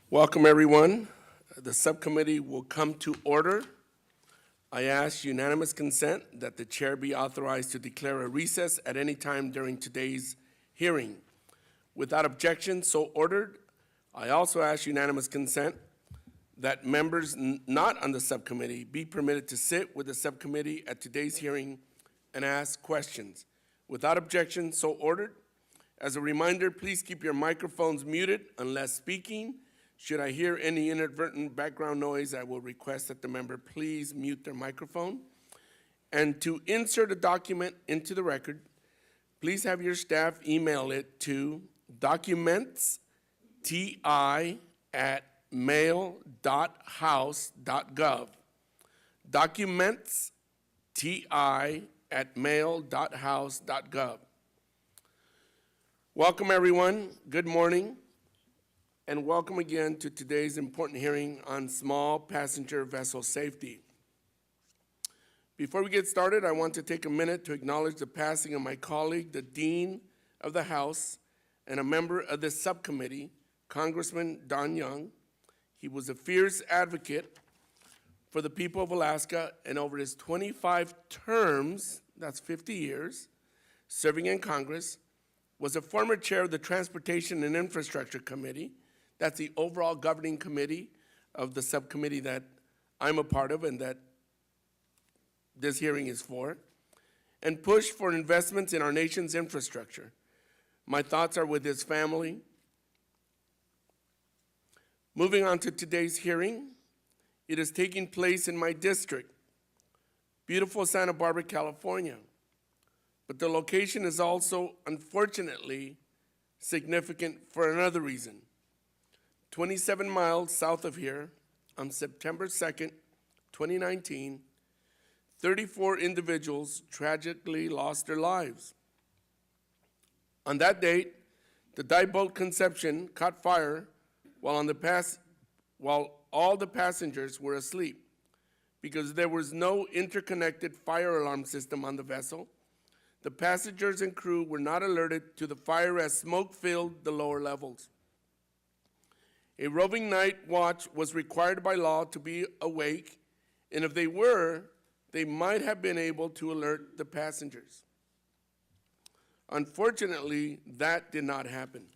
Welcome, everyone. The subcommittee will come to order. I ask unanimous consent that the chair be authorized to declare a recess at any time during today's hearing. Without objection, so ordered. I also ask unanimous consent that members not on the subcommittee be permitted to sit with the subcommittee at today's hearing and ask questions. Without objection, so ordered. As a reminder, please keep your microphones muted unless speaking. Should I hear any inadvertent background noise, I will request that the member please mute their microphone. And to insert a document into the record, please have your staff email it to documentsti@mail.house.gov. Documentsti@mail.house.gov. Welcome, everyone. Good morning. And welcome again to today's important hearing on small passenger vessel safety. Before we get started, I want to take a minute to acknowledge the passing of my colleague, the Dean of the House, and a member of this subcommittee, Congressman Don Young. He was a fierce advocate for the people of Alaska, and over his 25 terms, that's 50 years, serving in Congress, was a former chair of the Transportation and Infrastructure Committee. That's the overall governing committee of the subcommittee that I'm a part of and that this hearing is for, and pushed for investments in our nation's infrastructure. My thoughts are with his family. Moving on to today's hearing, it is taking place in my district, beautiful Santa Barbara, California. But the location is also, unfortunately, significant for another reason. 27 miles south of here, on September 2nd, 2019, 34 individuals tragically lost their lives. On that date, the dive boat Conception caught fire while all the passengers were asleep. Because there was no interconnected fire alarm system on the vessel, the passengers and crew were not alerted to the fire as smoke filled the lower levels. A roving night watch was required by law to be awake, and if they were, they might have been able to alert the passengers. Unfortunately, that did not happen.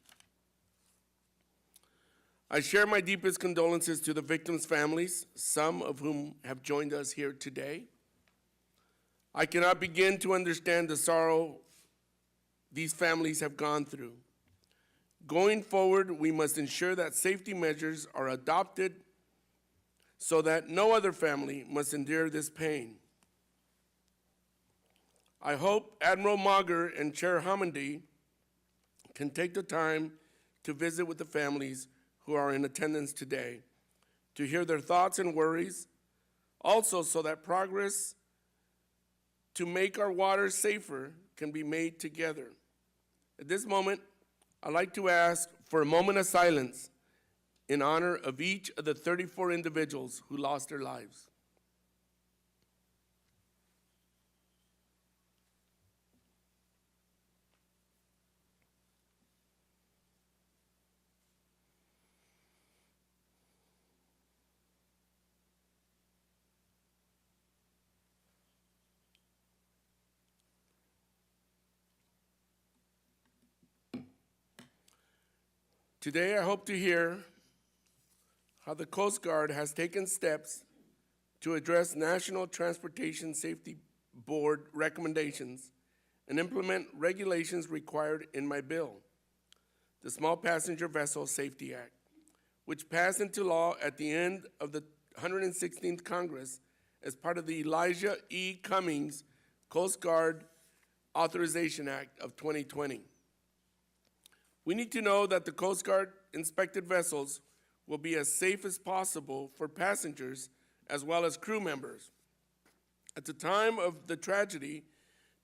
I share my deepest condolences to the victims' families, some of whom have joined us here today. I cannot begin to understand the sorrow these families have gone through. Going forward, we must ensure that safety measures are adopted so that no other family must endure this pain. I hope Admiral Mauger and Chair Hammondy can take the time to visit with the families who are in attendance today, to hear their thoughts and worries, also so that progress to make our waters safer can be made together. At this moment, I'd like to ask for a moment of silence in honor of each of the 34 individuals who lost their lives. Today, I hope to hear how the Coast Guard has taken steps to address National Transportation Safety Board recommendations and implement regulations required in my bill, the Small Passenger Vessel Safety Act, which passed into law at the end of the 116th Congress as part of the Elijah E. Cummings Coast Guard Authorization Act of 2020. We need to know that the Coast Guard inspected vessels will be as safe as possible for passengers as well as crew members. At the time of the tragedy,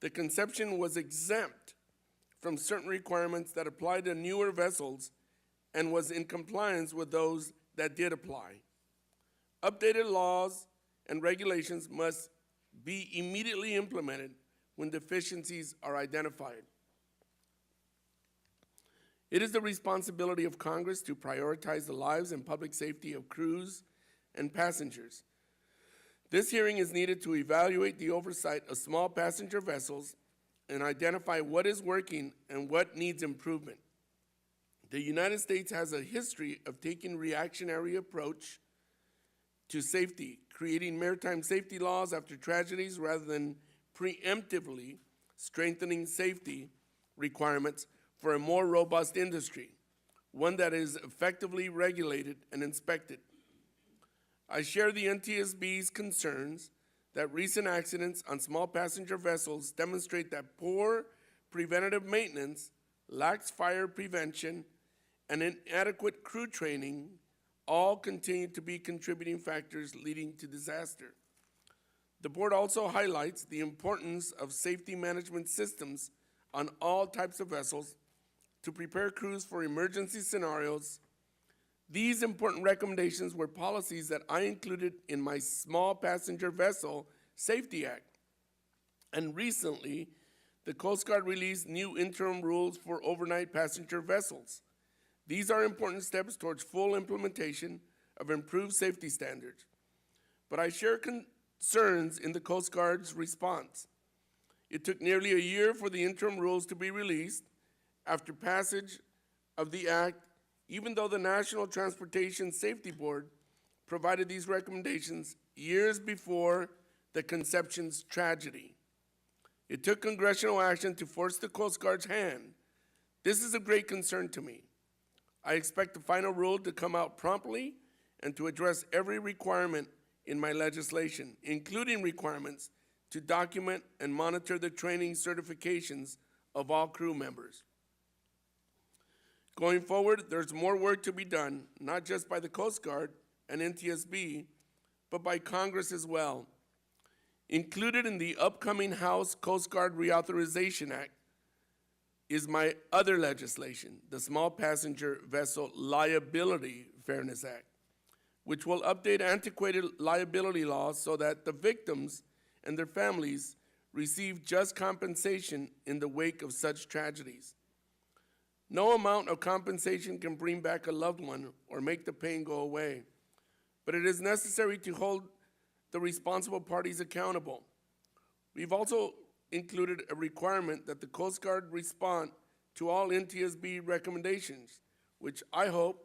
the Conception was exempt from certain requirements that applied to newer vessels and was in compliance with those that did apply. Updated laws and regulations must be immediately implemented when deficiencies are identified. It is the responsibility of Congress to prioritize the lives and public safety of crews and passengers. This hearing is needed to evaluate the oversight of small passenger vessels and identify what is working and what needs improvement. The United States has a history of taking reactionary approach to safety, creating maritime safety laws after tragedies rather than preemptively strengthening safety requirements for a more robust industry, one that is effectively regulated and inspected. I share the NTSB's concerns that recent accidents on small passenger vessels demonstrate that poor preventative maintenance, lax fire prevention, and inadequate crew training all continue to be contributing factors leading to disaster. The board also highlights the importance of safety management systems on all types of vessels to prepare crews for emergency scenarios. These important recommendations were policies that I included in my Small Passenger Vessel Safety Act. And recently, the Coast Guard released new interim rules for overnight passenger vessels. These are important steps towards full implementation of improved safety standards. But I share concerns in the Coast Guard's response. It took nearly a year for the interim rules to be released after passage of the act, even though the National Transportation Safety Board provided these recommendations years before the Conception's tragedy. It took congressional action to force the Coast Guard's hand. This is of great concern to me. I expect the final rule to come out promptly and to address every requirement in my legislation, including requirements to document and monitor the training certifications of all crew members. Going forward, there's more work to be done, not just by the Coast Guard and NTSB, but by Congress as well. Included in the upcoming House Coast Guard Reauthorization Act is my other legislation, the Small Passenger Vessel Liability Fairness Act, which will update antiquated liability laws so that the victims and their families receive just compensation in the wake of such tragedies. No amount of compensation can bring back a loved one or make the pain go away, but it is necessary to hold the responsible parties accountable. We've also included a requirement that the Coast Guard respond to all NTSB recommendations, which I hope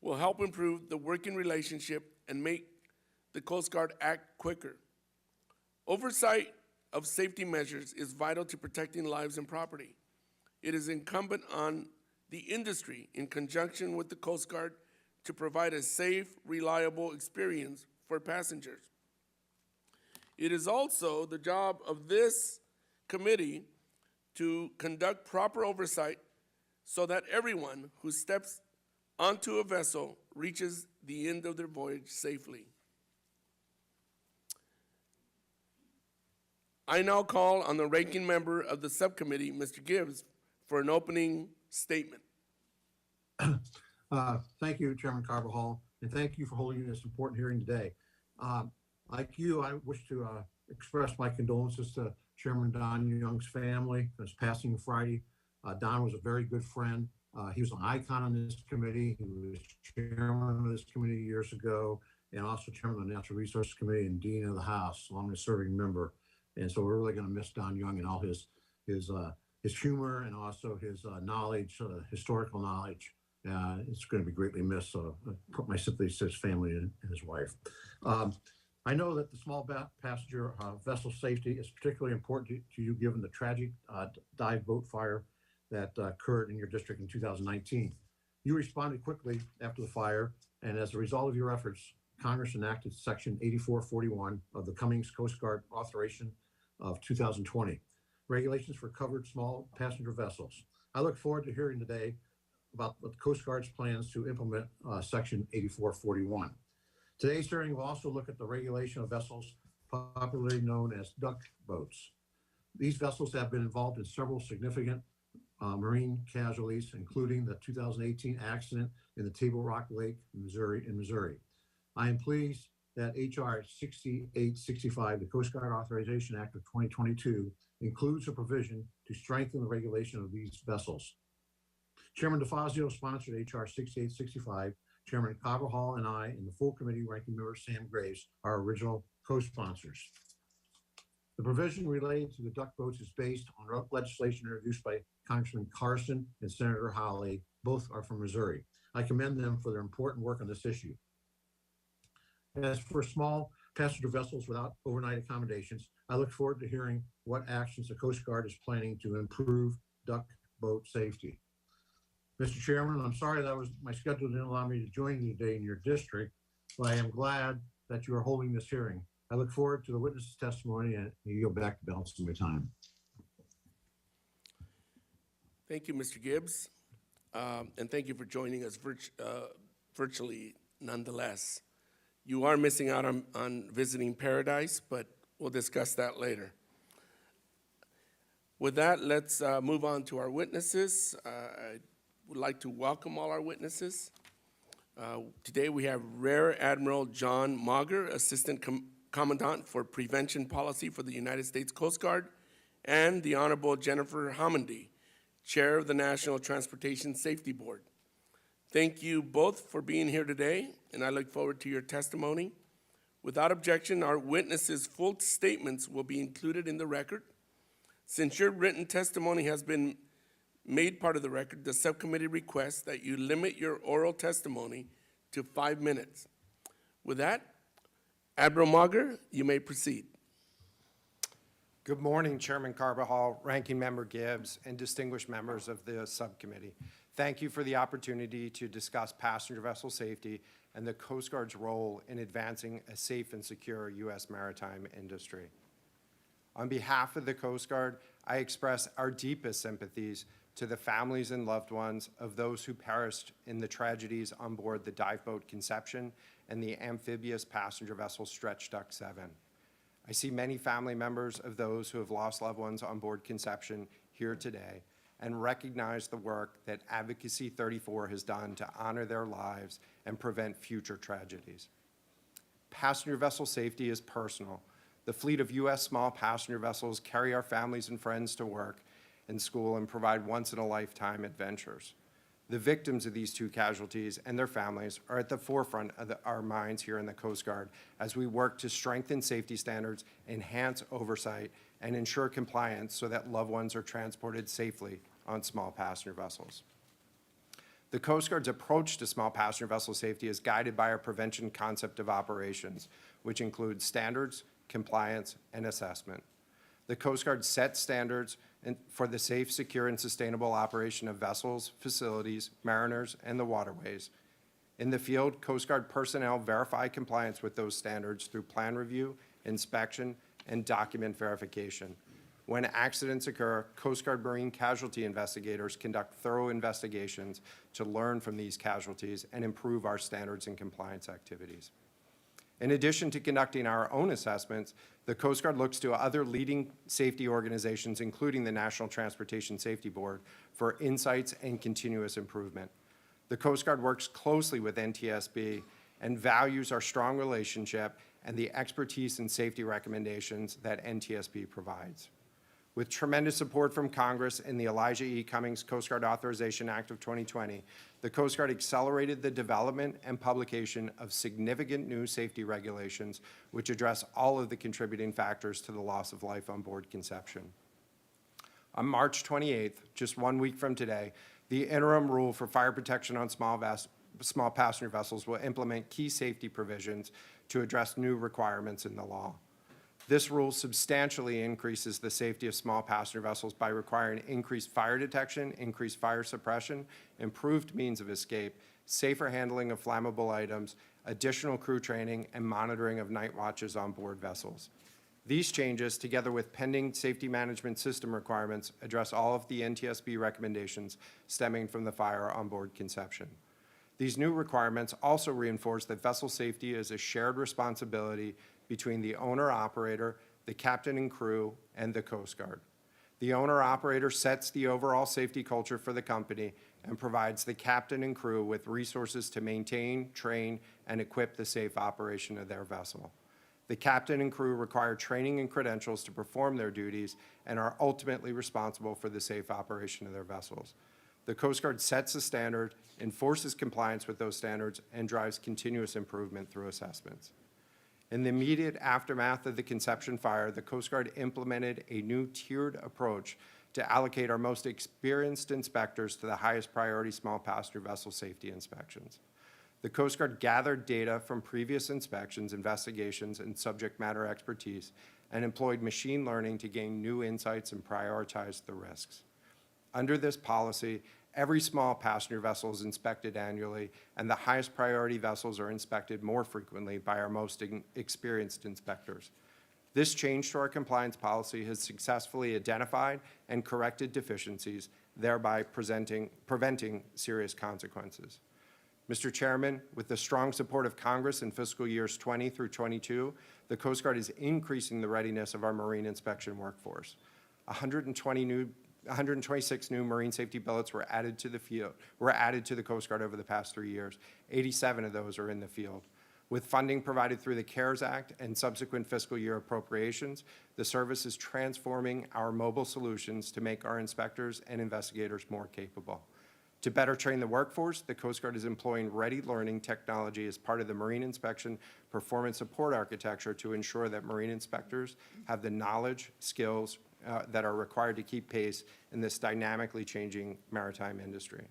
will help improve the working relationship and make the Coast Guard act quicker. Oversight of safety measures is vital to protecting lives and property. It is incumbent on the industry, in conjunction with the Coast Guard, to provide a safe, reliable experience for passengers. It is also the job of this committee to conduct proper oversight so that everyone who steps onto a vessel reaches the end of their voyage safely. I now call on the ranking member of the subcommittee, Mr. Gibbs, for an opening statement. Thank you, Chairman Carvajal, and thank you for holding this important hearing today. Like you, I wish to express my condolences to Chairman Don Young's family for his passing Friday. Don was a very good friend. He was an icon on this committee. He was chairman of this committee years ago, and also chairman of the Natural Resources Committee and dean of the House, along with a serving member. And so we're really going to miss Don Young and all his humor and also his knowledge, historical knowledge. It's going to be greatly missed. So I put my sympathies to his family and his wife. I know that the small passenger vessel safety is particularly important to you, given the tragic dive boat fire that occurred in your district in 2019. You responded quickly after the fire, and as a result of your efforts, Congress enacted Section 8441 of the Cummings Coast Guard Authorization of 2020, regulations for covered small passenger vessels. I look forward to hearing today about the Coast Guard's plans to implement Section 8441. Today's hearing will also look at the regulation of vessels popularly known as duck boats. These vessels have been involved in several significant marine casualties, including the 2018 accident in the Table Rock Lake, Missouri. I am pleased that H.R. 6865, the Coast Guard Authorization Act of 2022, includes a provision to strengthen the regulation of these vessels. Chairman DeFazio sponsored HR 6865. Chairman Carvajal and I, and the full committee, Ranking Member Sam Graves, are original co-sponsors. The provision relating to the duck boats is based on legislation introduced by Congressman Carson and Senator Hawley. Both are from Missouri. I commend them for their important work on this issue. As for small passenger vessels without overnight accommodations, I look forward to hearing what actions the Coast Guard is planning to improve duck boat safety. Mr. Chairman, I'm sorry that my schedule didn't allow me to join you today in your district, but I am glad that you are holding this hearing. I look forward to the witness testimony and you go back to balance my time. Thank you, Mr. Gibbs, and thank you for joining us virtually nonetheless. You are missing out on visiting Paradise, but we'll discuss that later. With that, let's move on to our witnesses. I would like to welcome all our witnesses. Today we have Rear Admiral John Mauger, Assistant Commandant for Prevention Policy for the United States Coast Guard, and the Honorable Jennifer Homendy, Chair of the National Transportation Safety Board. Thank you both for being here today, and I look forward to your testimony. Without objection, our witnesses' full statements will be included in the record. Since your written testimony has been made part of the record, the subcommittee requests that you limit your oral testimony to 5 minutes. With that, Admiral Mauger, you may proceed. Good morning, Chairman Carvajal, Ranking Member Gibbs, and distinguished members of the subcommittee. Thank you for the opportunity to discuss passenger vessel safety and the Coast Guard's role in advancing a safe and secure U.S. maritime industry. On behalf of the Coast Guard, I express our deepest sympathies to the families and loved ones of those who perished in the tragedies on board the dive boat Conception and the amphibious passenger vessel Stretch Duck 7. I see many family members of those who have lost loved ones on board Conception here today and recognize the work that Advocacy 34 has done to honor their lives and prevent future tragedies. Passenger vessel safety is personal. The fleet of U.S. small passenger vessels carry our families and friends to work and school and provide once-in-a-lifetime adventures. The victims of these two casualties and their families are at the forefront of our minds here in the Coast Guard as we work to strengthen safety standards, enhance oversight, and ensure compliance so that loved ones are transported safely on small passenger vessels. The Coast Guard's approach to small passenger vessel safety is guided by our prevention concept of operations, which includes standards, compliance, and assessment. The Coast Guard sets standards for the safe, secure, and sustainable operation of vessels, facilities, mariners, and the waterways. In the field, Coast Guard personnel verify compliance with those standards through plan review, inspection, and document verification. When accidents occur, Coast Guard Marine casualty investigators conduct thorough investigations to learn from these casualties and improve our standards and compliance activities. In addition to conducting our own assessments, the Coast Guard looks to other leading safety organizations, including the National Transportation Safety Board, for insights and continuous improvement. The Coast Guard works closely with NTSB and values our strong relationship and the expertise and safety recommendations that NTSB provides. With tremendous support from Congress and the Elijah E. Cummings Coast Guard Authorization Act of 2020, the Coast Guard accelerated the development and publication of significant new safety regulations which address all of the contributing factors to the loss of life on board Conception. On March 28th, just 1 week from today, the interim rule for fire protection on small passenger vessels will implement key safety provisions to address new requirements in the law. This rule substantially increases the safety of small passenger vessels by requiring increased fire detection, increased fire suppression, improved means of escape, safer handling of flammable items, additional crew training, and monitoring of night watches on board vessels. These changes, together with pending safety management system requirements, address all of the NTSB recommendations stemming from the fire on board Conception. These new requirements also reinforce that vessel safety is a shared responsibility between the owner-operator, the captain and crew, and the Coast Guard. The owner-operator sets the overall safety culture for the company and provides the captain and crew with resources to maintain, train, and equip the safe operation of their vessel. The captain and crew require training and credentials to perform their duties and are ultimately responsible for the safe operation of their vessels. The Coast Guard sets the standard, enforces compliance with those standards, and drives continuous improvement through assessments. In the immediate aftermath of the Conception fire, the Coast Guard implemented a new tiered approach to allocate our most experienced inspectors to the highest priority small passenger vessel safety inspections. The Coast Guard gathered data from previous inspections, investigations, and subject matter expertise, and employed machine learning to gain new insights and prioritize the risks. Under this policy, every small passenger vessel is inspected annually, and the highest priority vessels are inspected more frequently by our most experienced inspectors. This change to our compliance policy has successfully identified and corrected deficiencies, thereby preventing serious consequences. Mr. Chairman, with the strong support of Congress in fiscal years 20 through 22, the Coast Guard is increasing the readiness of our marine inspection workforce. 126 new marine safety billets were added to the Coast Guard over the past 3 years. 87 of those are in the field. With funding provided through the CARES Act and subsequent fiscal year appropriations, the service is transforming our mobile solutions to make our inspectors and investigators more capable. To better train the workforce, the Coast Guard is employing ready learning technology as part of the Marine Inspection Performance Support Architecture to ensure that marine inspectors have the knowledge, skills that are required to keep pace in this dynamically changing maritime industry.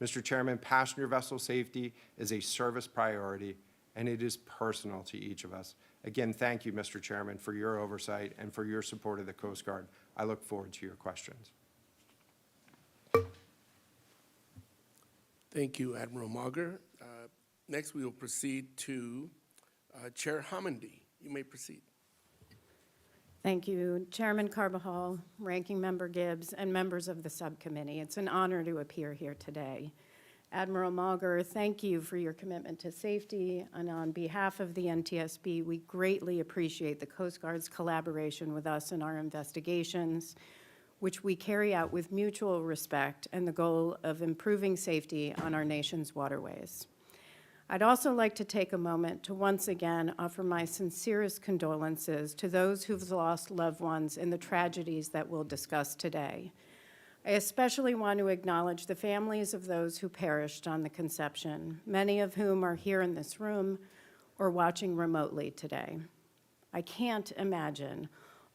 Mr. Chairman, passenger vessel safety is a service priority, and it is personal to each of us. Again, thank you, Mr. Chairman, for your oversight and for your support of the Coast Guard. I look forward to your questions. Thank you, Admiral Mauger. Next, we will proceed to Chair Homendy. You may proceed. Thank you, Chairman Carbajal, Ranking Member Gibbs, and members of the subcommittee. It's an honor to appear here today. Admiral Mauger, thank you for your commitment to safety, and on behalf of the NTSB, we greatly appreciate the Coast Guard's collaboration with us in our investigations, which we carry out with mutual respect and the goal of improving safety on our nation's waterways. I'd also like to take a moment to once again offer my sincerest condolences to those who've lost loved ones in the tragedies that we'll discuss today. I especially want to acknowledge the families of those who perished on the Conception, many of whom are here in this room or watching remotely today. I can't imagine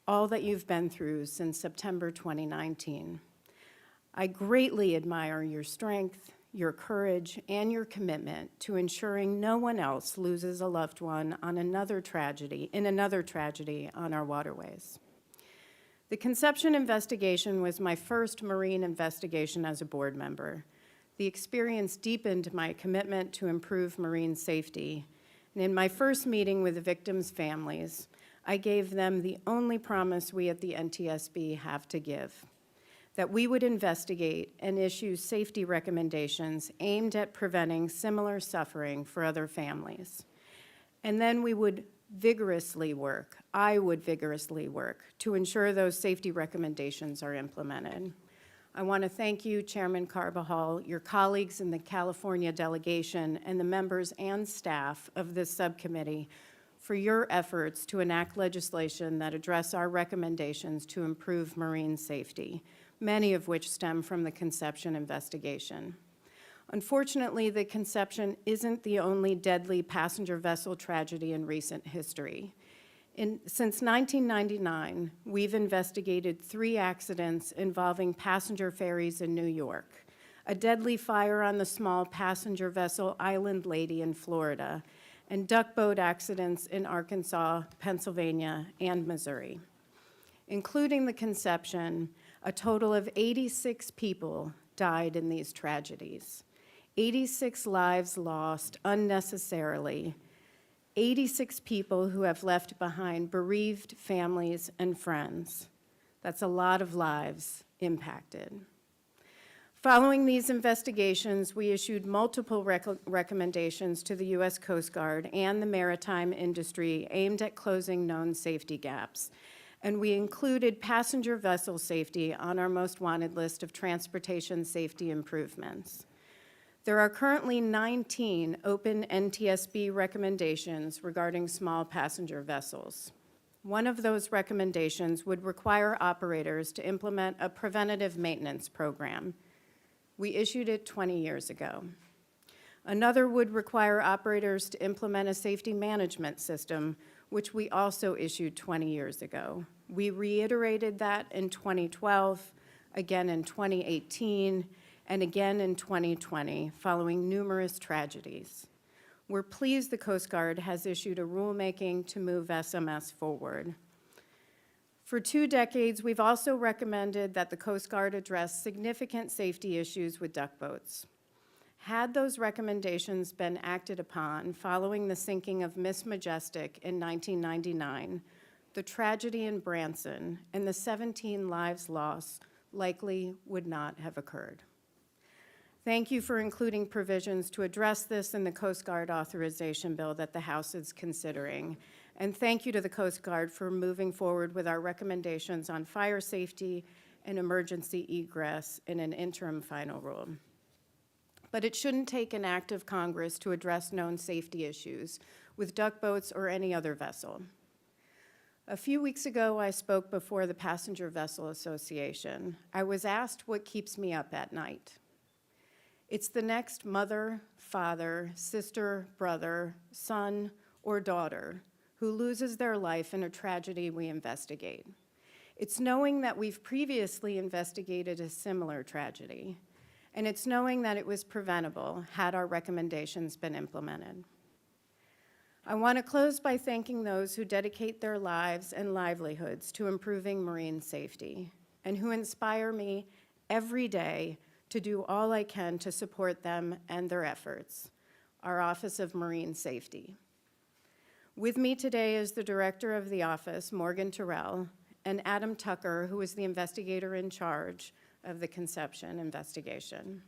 all that you've been through since September 2019. I greatly admire your strength, your courage, and your commitment to ensuring no one else loses a loved one on another tragedy on our waterways. The Conception investigation was my first marine investigation as a board member. The experience deepened my commitment to improve marine safety. And in my first meeting with the victims' families, I gave them the only promise we at the NTSB have to give, that we would investigate and issue safety recommendations aimed at preventing similar suffering for other families. And then I would vigorously work to ensure those safety recommendations are implemented. I want to thank you, Chairman Carbajal, your colleagues in the California delegation, and the members and staff of this subcommittee for your efforts to enact legislation that address our recommendations to improve marine safety, many of which stem from the Conception investigation. Unfortunately, the Conception isn't the only deadly passenger vessel tragedy in recent history. Since 1999, we've investigated 3 accidents involving passenger ferries in New York, a deadly fire on the small passenger vessel Island Lady in Florida, and duck boat accidents in Arkansas, Pennsylvania, and Missouri. Including the Conception, a total of 86 people died in these tragedies. 86 lives lost unnecessarily, 86 people who have left behind bereaved families and friends. That's a lot of lives impacted. Following these investigations, we issued multiple recommendations to the U.S. Coast Guard and the maritime industry aimed at closing known safety gaps. And we included passenger vessel safety on our most wanted list of transportation safety improvements. There are currently 19 open NTSB recommendations regarding small passenger vessels. One of those recommendations would require operators to implement a preventative maintenance program. We issued it 20 years ago. Another would require operators to implement a safety management system, which we also issued 20 years ago. We reiterated that in 2012, again in 2018, and again in 2020, following numerous tragedies. We're pleased the Coast Guard has issued a rulemaking to move SMS forward. For 2 decades, we've also recommended that the Coast Guard address significant safety issues with duck boats. Had those recommendations been acted upon following the sinking of Miss Majestic in 1999, the tragedy in Branson and the 17 lives lost likely would not have occurred. Thank you for including provisions to address this in the Coast Guard authorization bill that the House is considering. And thank you to the Coast Guard for moving forward with our recommendations on fire safety and emergency egress in an interim final rule. But it shouldn't take an act of Congress to address known safety issues with duck boats or any other vessel. A few weeks ago, I spoke before the Passenger Vessel Association. I was asked what keeps me up at night. It's the next mother, father, sister, brother, son, or daughter who loses their life in a tragedy we investigate. It's knowing that we've previously investigated a similar tragedy, and it's knowing that it was preventable had our recommendations been implemented. I want to close by thanking those who dedicate their lives and livelihoods to improving marine safety and who inspire me every day to do all I can to support them and their efforts, our Office of Marine Safety. With me today is the Director of the Office, Morgan Terrell, and Adam Tucker, who is the investigator in charge of the Conception investigation.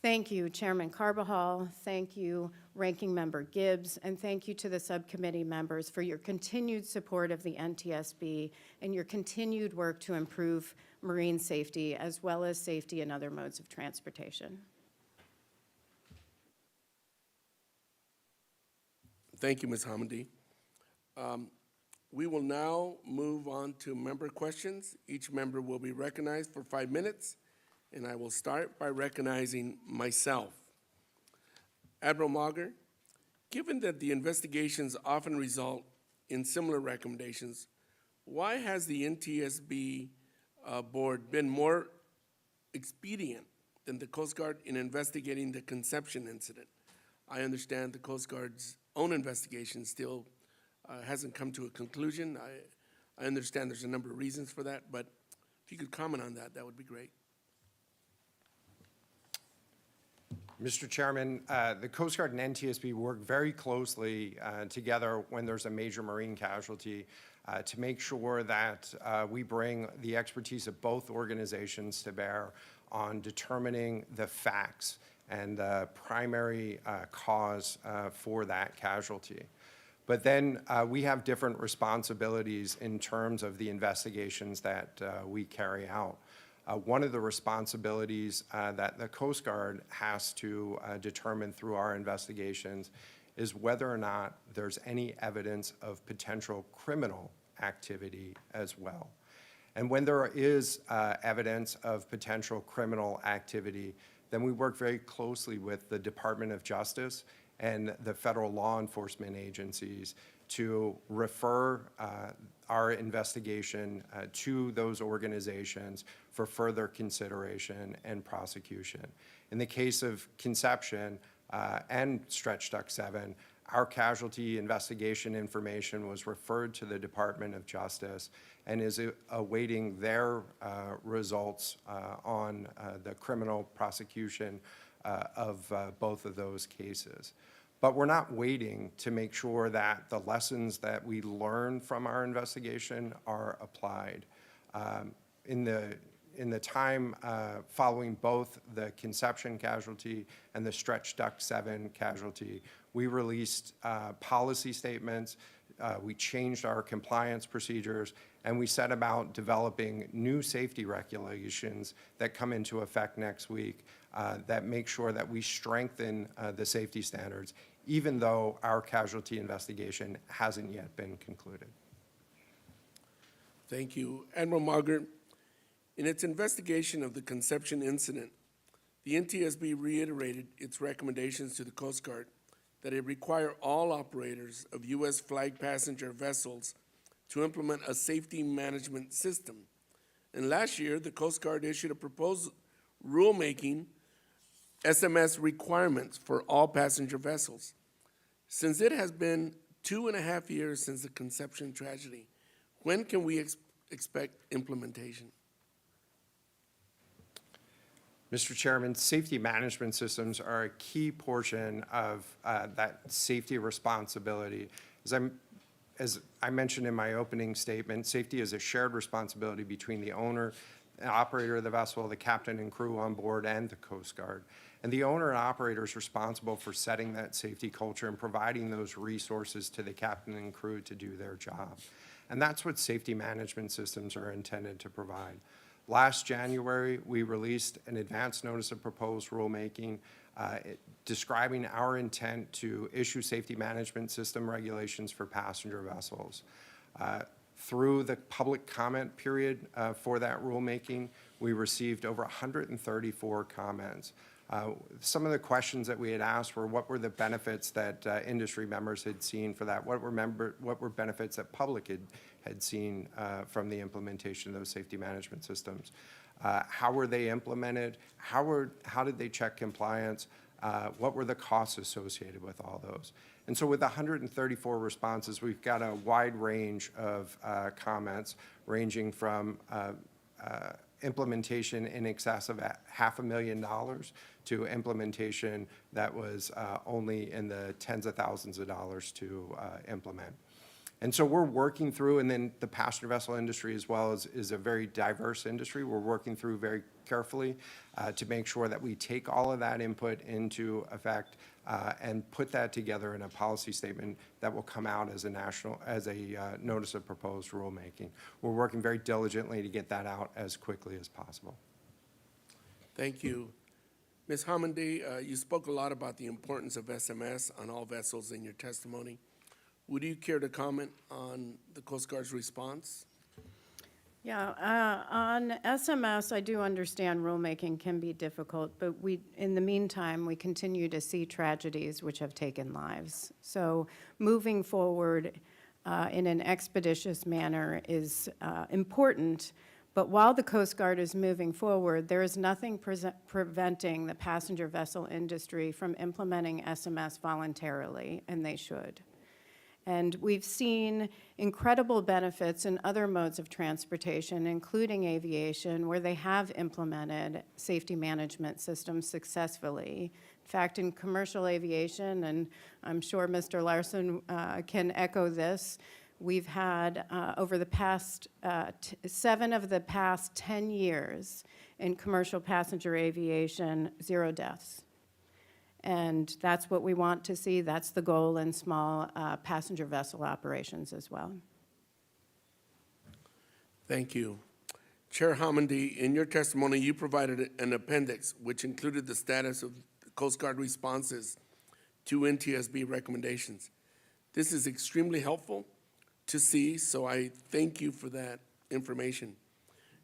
Thank you, Chairman Carbajal, thank you, Ranking Member Gibbs, and thank you to the subcommittee members for your continued support of the NTSB and your continued work to improve marine safety as well as safety in other modes of transportation. Thank you, Ms. Hamady. We will now move on to member questions. Each member will be recognized for 5 minutes, and I will start by recognizing myself. Admiral Mauger, given that the investigations often result in similar recommendations, why has the NTSB board been more expedient than the Coast Guard in investigating the Conception incident? I understand the Coast Guard's own investigation still hasn't come to a conclusion. I understand there's a number of reasons for that, but if you could comment on that, that would be great. Mr. Chairman, the Coast Guard and NTSB work very closely together when there's a major marine casualty to make sure that we bring the expertise of both organizations to bear on determining the facts and the primary cause for that casualty. But then we have different responsibilities in terms of the investigations that we carry out. One of the responsibilities that the Coast Guard has to determine through our investigations is whether or not there's any evidence of potential criminal activity as well. And when there is evidence of potential criminal activity, then we work very closely with the Department of Justice and the federal law enforcement agencies to refer our investigation to those organizations for further consideration and prosecution. In the case of Conception and Stretch Duck 7, our casualty investigation information was referred to the Department of Justice and is awaiting their results on the criminal prosecution of both of those cases. But we're not waiting to make sure that the lessons that we learn from our investigation are applied. In the time following both the Conception casualty and the Stretch Duck 7 casualty, we released policy statements, we changed our compliance procedures, and we set about developing new safety regulations that come into effect next week that make sure that we strengthen the safety standards, even though our casualty investigation hasn't yet been concluded. Thank you. Admiral Mauger, in its investigation of the Conception incident, the NTSB reiterated its recommendations to the Coast Guard that it require all operators of U.S. flag passenger vessels to implement a safety management system. And last year, the Coast Guard issued a proposed rulemaking SMS requirements for all passenger vessels. Since it has been 2.5 years since the conception tragedy, when can we expect implementation? Mr. Chairman, safety management systems are a key portion of that safety responsibility. As I mentioned in my opening statement, safety is a shared responsibility between the owner, the operator of the vessel, the captain and crew on board, and the Coast Guard. And the owner and operator is responsible for setting that safety culture and providing those resources to the captain and crew to do their job. And that's what safety management systems are intended to provide. Last January, we released an advance notice of proposed rulemaking describing our intent to issue safety management system regulations for passenger vessels. Through the public comment period for that rulemaking, we received over 134 comments. Some of the questions that we had asked were what were the benefits that industry members had seen for that? What were benefits that public had seen from the implementation of those safety management systems? How were they implemented? How did they check compliance? What were the costs associated with all those? And so with 134 responses, we've got a wide range of comments ranging from implementation in excess of $500,000 to implementation that was only in the tens of thousands of dollars to implement. And so we're working through, and then the passenger vessel industry as well is a very diverse industry. We're working through very carefully to make sure that we take all of that input into effect and put that together in a policy statement that will come out as a notice of proposed rulemaking. We're working very diligently to get that out as quickly as possible. Thank you. Ms. Hamandi, you spoke a lot about the importance of SMS on all vessels in your testimony. Would you care to comment on the Coast Guard's response? Yeah, on SMS, I do understand rulemaking can be difficult, but in the meantime, we continue to see tragedies which have taken lives. So moving forward in an expeditious manner is important, but while the Coast Guard is moving forward, there is nothing preventing the passenger vessel industry from implementing SMS voluntarily, and they should. And we've seen incredible benefits in other modes of transportation, including aviation, where they have implemented safety management systems successfully. In fact, in commercial aviation, and I'm sure Mr. Larson can echo this, we've had over the past 7 of the past 10 years in commercial passenger aviation, 0 deaths. And that's what we want to see. That's the goal in small passenger vessel operations as well. Thank you. Chair Hamandi, in your testimony, you provided an appendix which included the status of the Coast Guard responses to NTSB recommendations. This is extremely helpful to see, so I thank you for that information.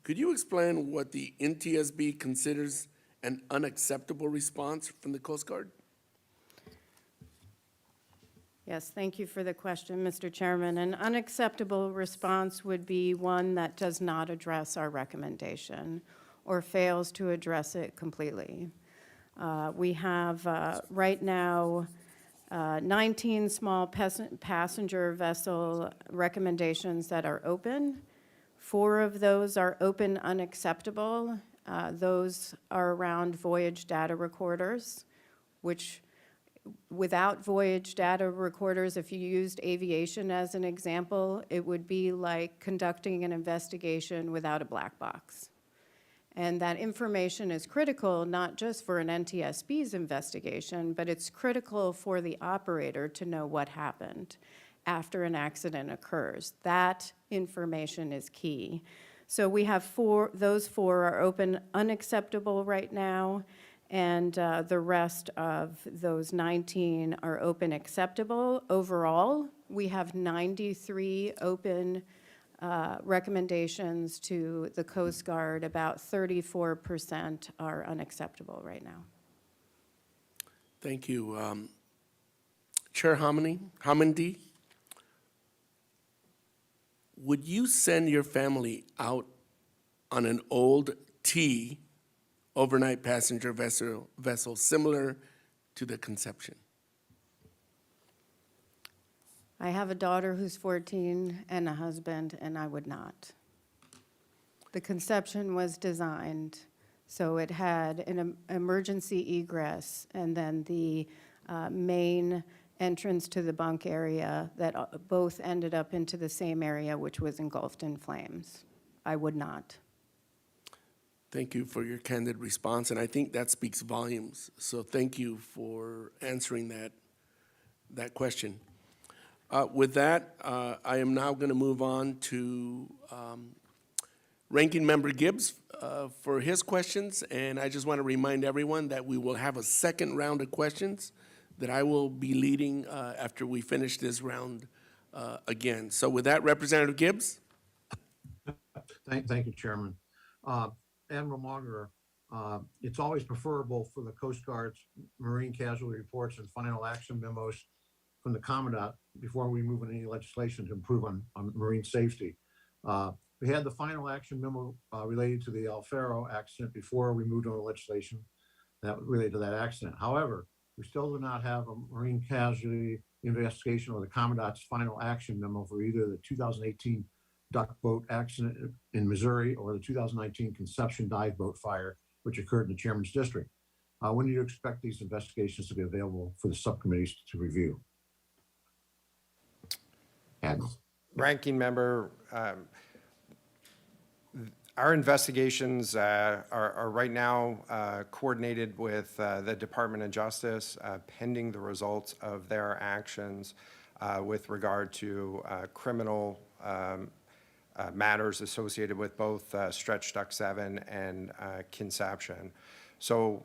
Could you explain what the NTSB considers an unacceptable response from the Coast Guard? Yes, thank you for the question, Mr. Chairman. An unacceptable response would be one that does not address our recommendation or fails to address it completely. We have right now 19 small passenger vessel recommendations that are open. 4 of those are open unacceptable. Those are around voyage data recorders, which without voyage data recorders, if you used aviation as an example, it would be like conducting an investigation without a black box. And that information is critical not just for an NTSB's investigation, but it's critical for the operator to know what happened after an accident occurs. That information is key. So we have 4, those 4 are open unacceptable right now, and the rest of those 19 are open acceptable. Overall, we have 93 open recommendations to the Coast Guard, about 34% are unacceptable right now. Thank you. Chair Homendy, would you send your family out on an old T overnight passenger vessel similar to the Conception? I have a daughter who's 14 and a husband, and I would not. The Conception was designed so it had an emergency egress and then the main entrance to the bunk area that both ended up into the same area, which was engulfed in flames. I would not. Thank you for your candid response, and I think that speaks volumes. So thank you for answering that question. With that, I am now going to move on to Ranking Member Gibbs for his questions, and I just want to remind everyone that we will have a second round of questions that I will be leading after we finish this round again. So with that, Representative Gibbs. Thank you, Chairman. Admiral Mauger, it's always preferable for the Coast Guard's marine casualty reports and final action memos from the Commandant before we move on any legislation to improve on marine safety. We had the final action memo related to the El Faro accident before we moved on the legislation that related to that accident. However, we still do not have a marine casualty investigation or the Commandant's final action memo for either the 2018 duck boat accident in Missouri or the 2019 Conception dive boat fire, which occurred in the Chairman's District. When do you expect these investigations to be available for the subcommittees to review? Admiral. Ranking Member, our investigations are right now coordinated with the Department of Justice, pending the results of their actions with regard to criminal matters associated with both Stretch Duck 7 and Conception. So,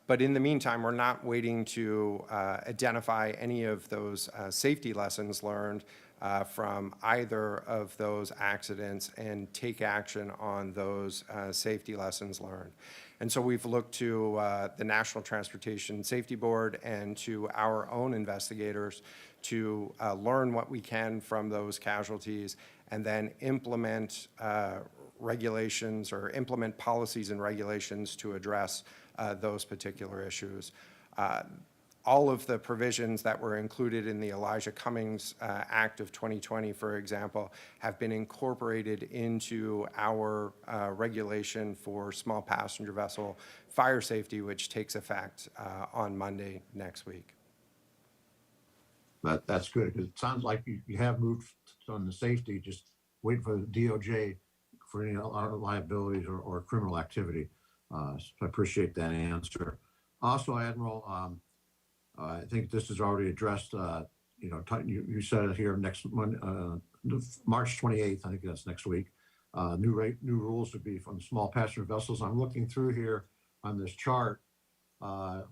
but in the meantime, we're not waiting to identify any of those safety lessons learned from either of those accidents and take action on those safety lessons learned. And so we've looked to the National Transportation Safety Board and to our own investigators to learn what we can from those casualties and then implement regulations or implement policies and regulations to address those particular issues. All of the provisions that were included in the Elijah Cummings Act of 2020, for example, have been incorporated into our regulation for small passenger vessel fire safety, which takes effect on Monday next week. That's good, because it sounds like you have moved on the safety, just waiting for the DOJ for any liabilities or criminal activity. So I appreciate that answer. Also, Admiral, I think this is already addressed. You said it here next Monday, March 28th. I think that's next week. New rules would be from small passenger vessels. I'm looking through here on this chart. I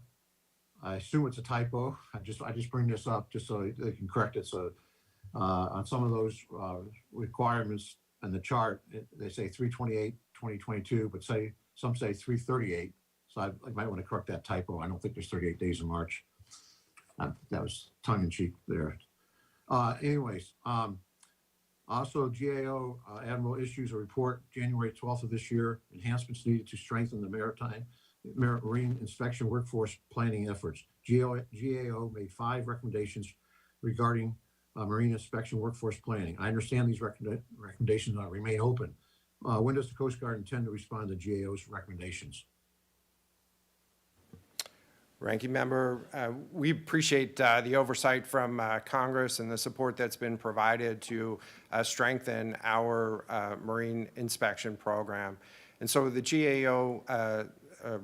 assume it's a typo. I just bring this up just so they can correct it. So on some of those requirements in the chart, they say 3/28/2022, but some say 3/38. So I might want to correct that typo. I don't think there's 38 days in March. That was tongue in cheek there. Anyways, also GAO Admiral issues a report January 12th of this year, enhancements needed to strengthen the marine inspection workforce planning efforts. GAO made 5 recommendations regarding marine inspection workforce planning. I understand these recommendations remain open. When does the Coast Guard intend to respond to GAO's recommendations? Ranking Member, we appreciate the oversight from Congress and the support that's been provided to strengthen our marine inspection program. And so the GAO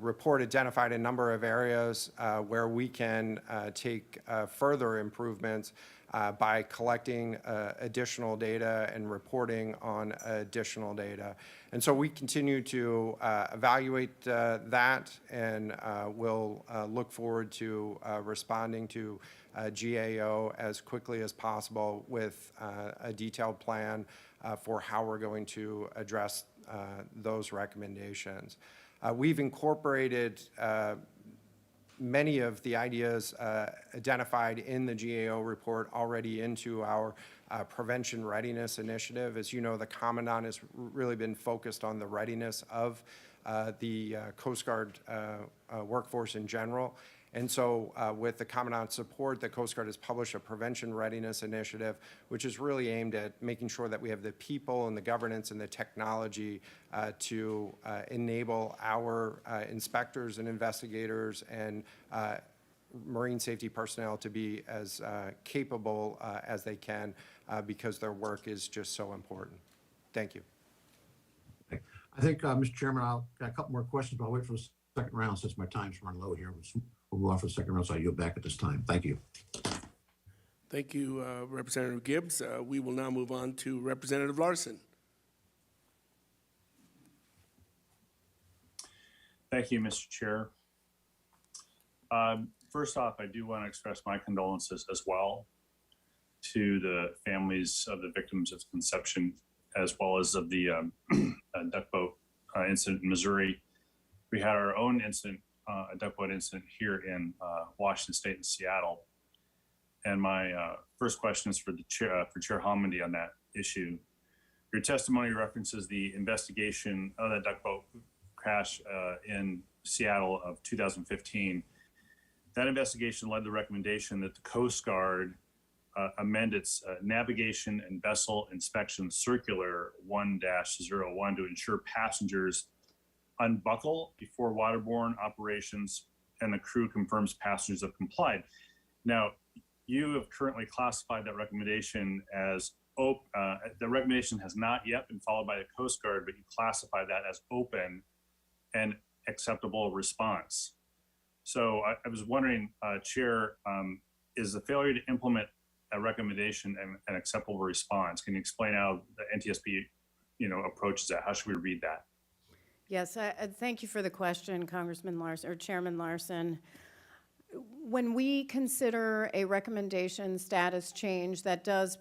report identified a number of areas where we can take further improvements by collecting additional data and reporting on additional data. And so we continue to evaluate that, and we'll look forward to responding to GAO as quickly as possible with a detailed plan for how we're going to address those recommendations. We've incorporated many of the ideas identified in the GAO report already into our prevention readiness initiative. As you know, the Commandant has really been focused on the readiness of the Coast Guard workforce in general. And so with the Commandant's support, the Coast Guard has published a prevention readiness initiative, which is really aimed at making sure that we have the people and the governance and the technology to enable our inspectors and investigators and marine safety personnel to be as capable as they can because their work is just so important. Thank you. I think, Mr. Chairman, I'll got a couple more questions, but I'll wait for the second round since my time's run low here. We'll go on for the second round, so I yield back at this time. Thank you. Thank you, Representative Gibbs. We will now move on to Representative Larson. Thank you, Mr. Chair. First off, I do want to express my condolences as well to the families of the victims of conception, as well as of the duck boat incident in Missouri. We had our own incident, a duck boat incident here in Washington State in Seattle. And my first question is for the chair, for Chair Homendy on that issue. Your testimony references the investigation of that duck boat crash in Seattle of 2015. That investigation led to the recommendation that the Coast Guard amend its navigation and vessel inspection circular 1-01 to ensure passengers unbuckle before waterborne operations and the crew confirms passengers have complied. Now, you have currently classified that recommendation as the recommendation has not yet been followed by the Coast Guard, but you classify that as open and acceptable response. So I was wondering, Chair, is the failure to implement a recommendation an acceptable response? Can you explain how the NTSB, approaches that? How should we read that? Yes, thank you for the question, Congressman Larson, or Chairman Larson. When we consider a recommendation status change that does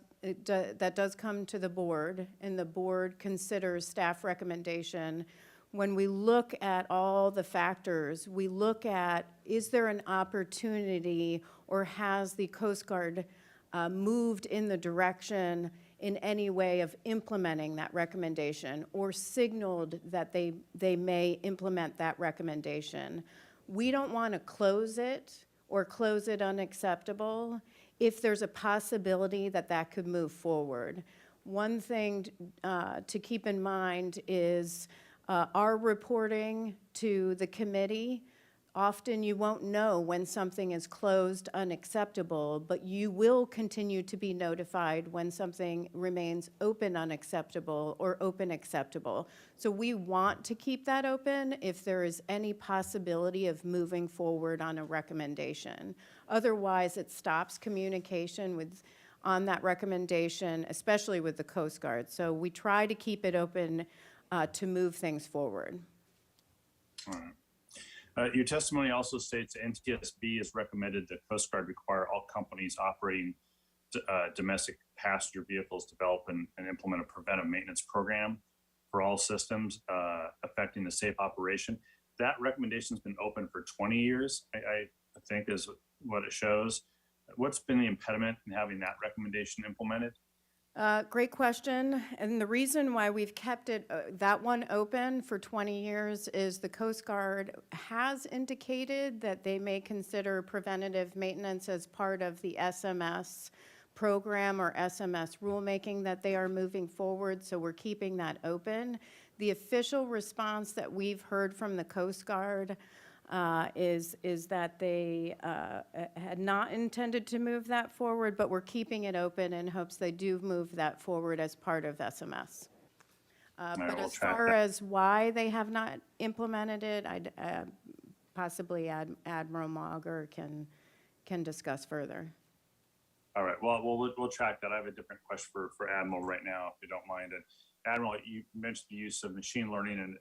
come to the board, and the board considers staff recommendation, when we look at all the factors, we look at, is there an opportunity or has the Coast Guard moved in the direction in any way of implementing that recommendation or signaled that they may implement that recommendation. We don't want to close it or close it unacceptable if there's a possibility that that could move forward. One thing to keep in mind is our reporting to the committee. Often you won't know when something is closed unacceptable, but you will continue to be notified when something remains open unacceptable or open acceptable. So we want to keep that open if there is any possibility of moving forward on a recommendation. Otherwise, it stops communication on that recommendation, especially with the Coast Guard. So we try to keep it open to move things forward. All right. Your testimony also states NTSB has recommended that Coast Guard require all companies operating domestic passenger vehicles develop and implement a preventive maintenance program for all systems affecting the safe operation. That recommendation has been open for 20 years, I think is what it shows. What's been the impediment in having that recommendation implemented? Great question. And the reason why we've kept it that one open for 20 years is the Coast Guard has indicated that they may consider preventative maintenance as part of the SMS program or SMS rulemaking that they are moving forward, so we're keeping that open. The official response that we've heard from the Coast Guard is that they had not intended to move that forward, but we're keeping it open in hopes they do move that forward as part of SMS. right, But we'll as track far that. as why they have not implemented it, I'd possibly Admiral Mauger can discuss further. All right, well, we'll track that. I have a different question for Admiral right now, if you don't mind. And Admiral, you mentioned the use of machine learning and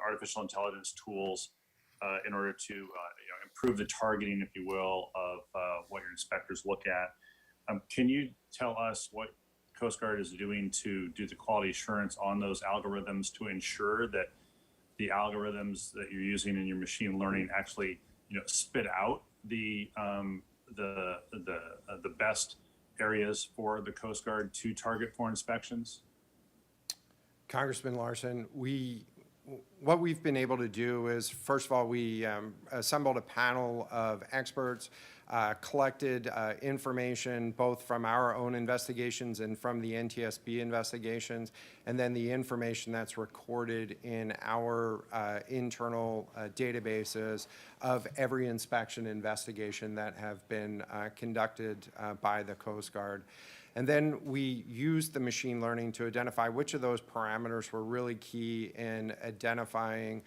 artificial intelligence tools in order to improve the targeting, if you will, of what your inspectors look at. Can you tell us what Coast Guard is doing to do the quality assurance on those algorithms to ensure that the algorithms that you're using in your machine learning actually spit out the best areas for the Coast Guard to target for inspections? Congressman Larson, what we've been able to do is, first of all, we assembled a panel of experts, collected information both from our own investigations and from the NTSB investigations, and then the information that's recorded in our internal databases of every inspection investigation that have been conducted by the Coast Guard. And then we used the machine learning to identify which of those parameters were really key in identifying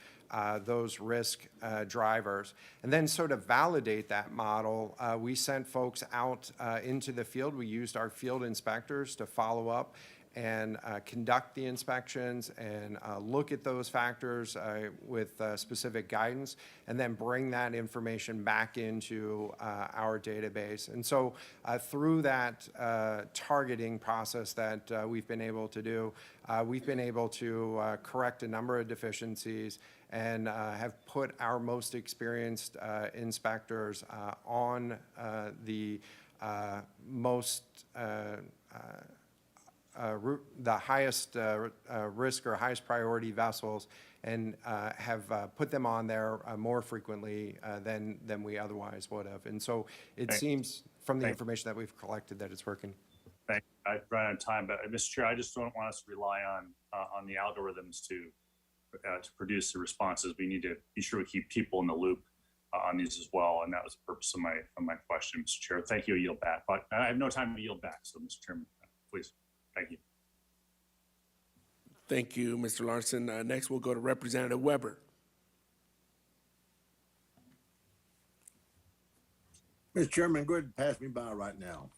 those risk drivers. And then so to validate that model, we sent folks out into the field. We used our field inspectors to follow up and conduct the inspections and look at those factors with specific guidance, and then bring that information back into our database. And so through that targeting process that we've been able to do, we've been able to correct a number of deficiencies and have put our most experienced inspectors on the the highest risk or highest priority vessels, and have put them on there more frequently than we otherwise would have. And so it seems from the information that we've collected that it's working. Thank you. I've run out of time, but Mr. Chair, I just don't want us to rely on the algorithms to produce the responses. We need to be sure we keep people in the loop on these as well, and that was the purpose of my question, Mr. Chair. Thank you. I yield back, but I have no time to yield back. So, Mr. Chairman, please. Thank you. Thank you, Mr. Larson. Next, we'll go to Representative Weber. Mr. Chairman, go ahead and pass me by right now.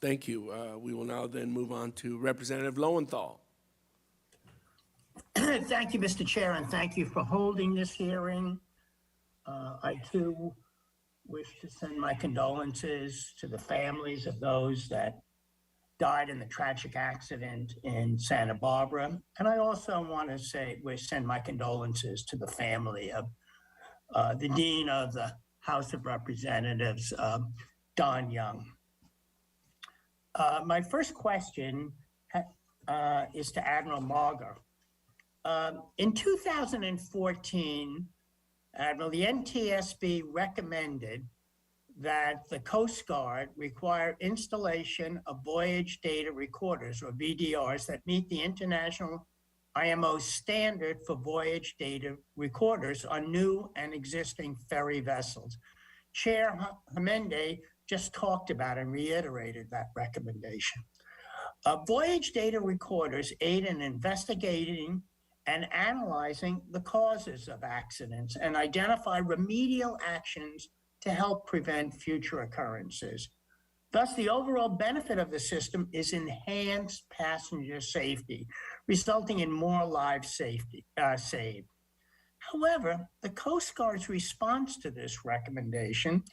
Thank you. We will now then move on to Representative Lowenthal. Thank you, Mr. Chair, and thank you for holding this hearing. I too wish to send my condolences to the families of those that died in the tragic accident in Santa Barbara. And I also want to send my condolences to the family of the Dean of the House of Representatives, Don Young. My first question is to Admiral Mauger. In 2014, Admiral, the NTSB recommended that the Coast Guard require installation of voyage data recorders, or VDRs, that meet the international IMO standard for voyage data recorders on new and existing ferry vessels. Chair Hamende just talked about and reiterated that recommendation. Voyage data recorders aid in investigating and analyzing the causes of accidents and identify remedial actions to help prevent future occurrences. Thus, the overall benefit of the system is enhanced passenger safety, resulting in more lives saved. However, the Coast Guard's response to this recommendation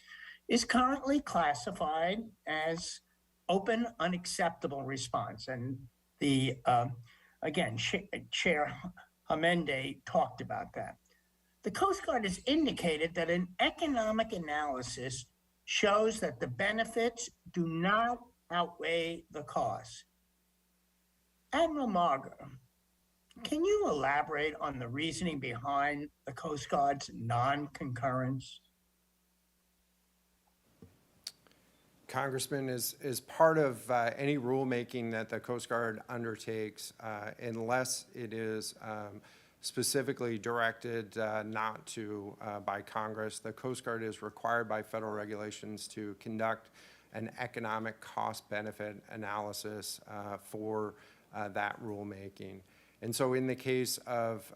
is currently classified as open, unacceptable response. And the again, Chair Hamende talked about that. The Coast Guard has indicated that an economic analysis shows that the benefits do not outweigh the costs. Admiral Mauger, can you elaborate on the reasoning behind the Coast Guard's non-concurrence? Congressman, as part of any rulemaking that the Coast Guard undertakes, unless it is specifically directed not to by Congress, the Coast Guard is required by federal regulations to conduct an economic cost-benefit analysis for that rulemaking. And so in the case of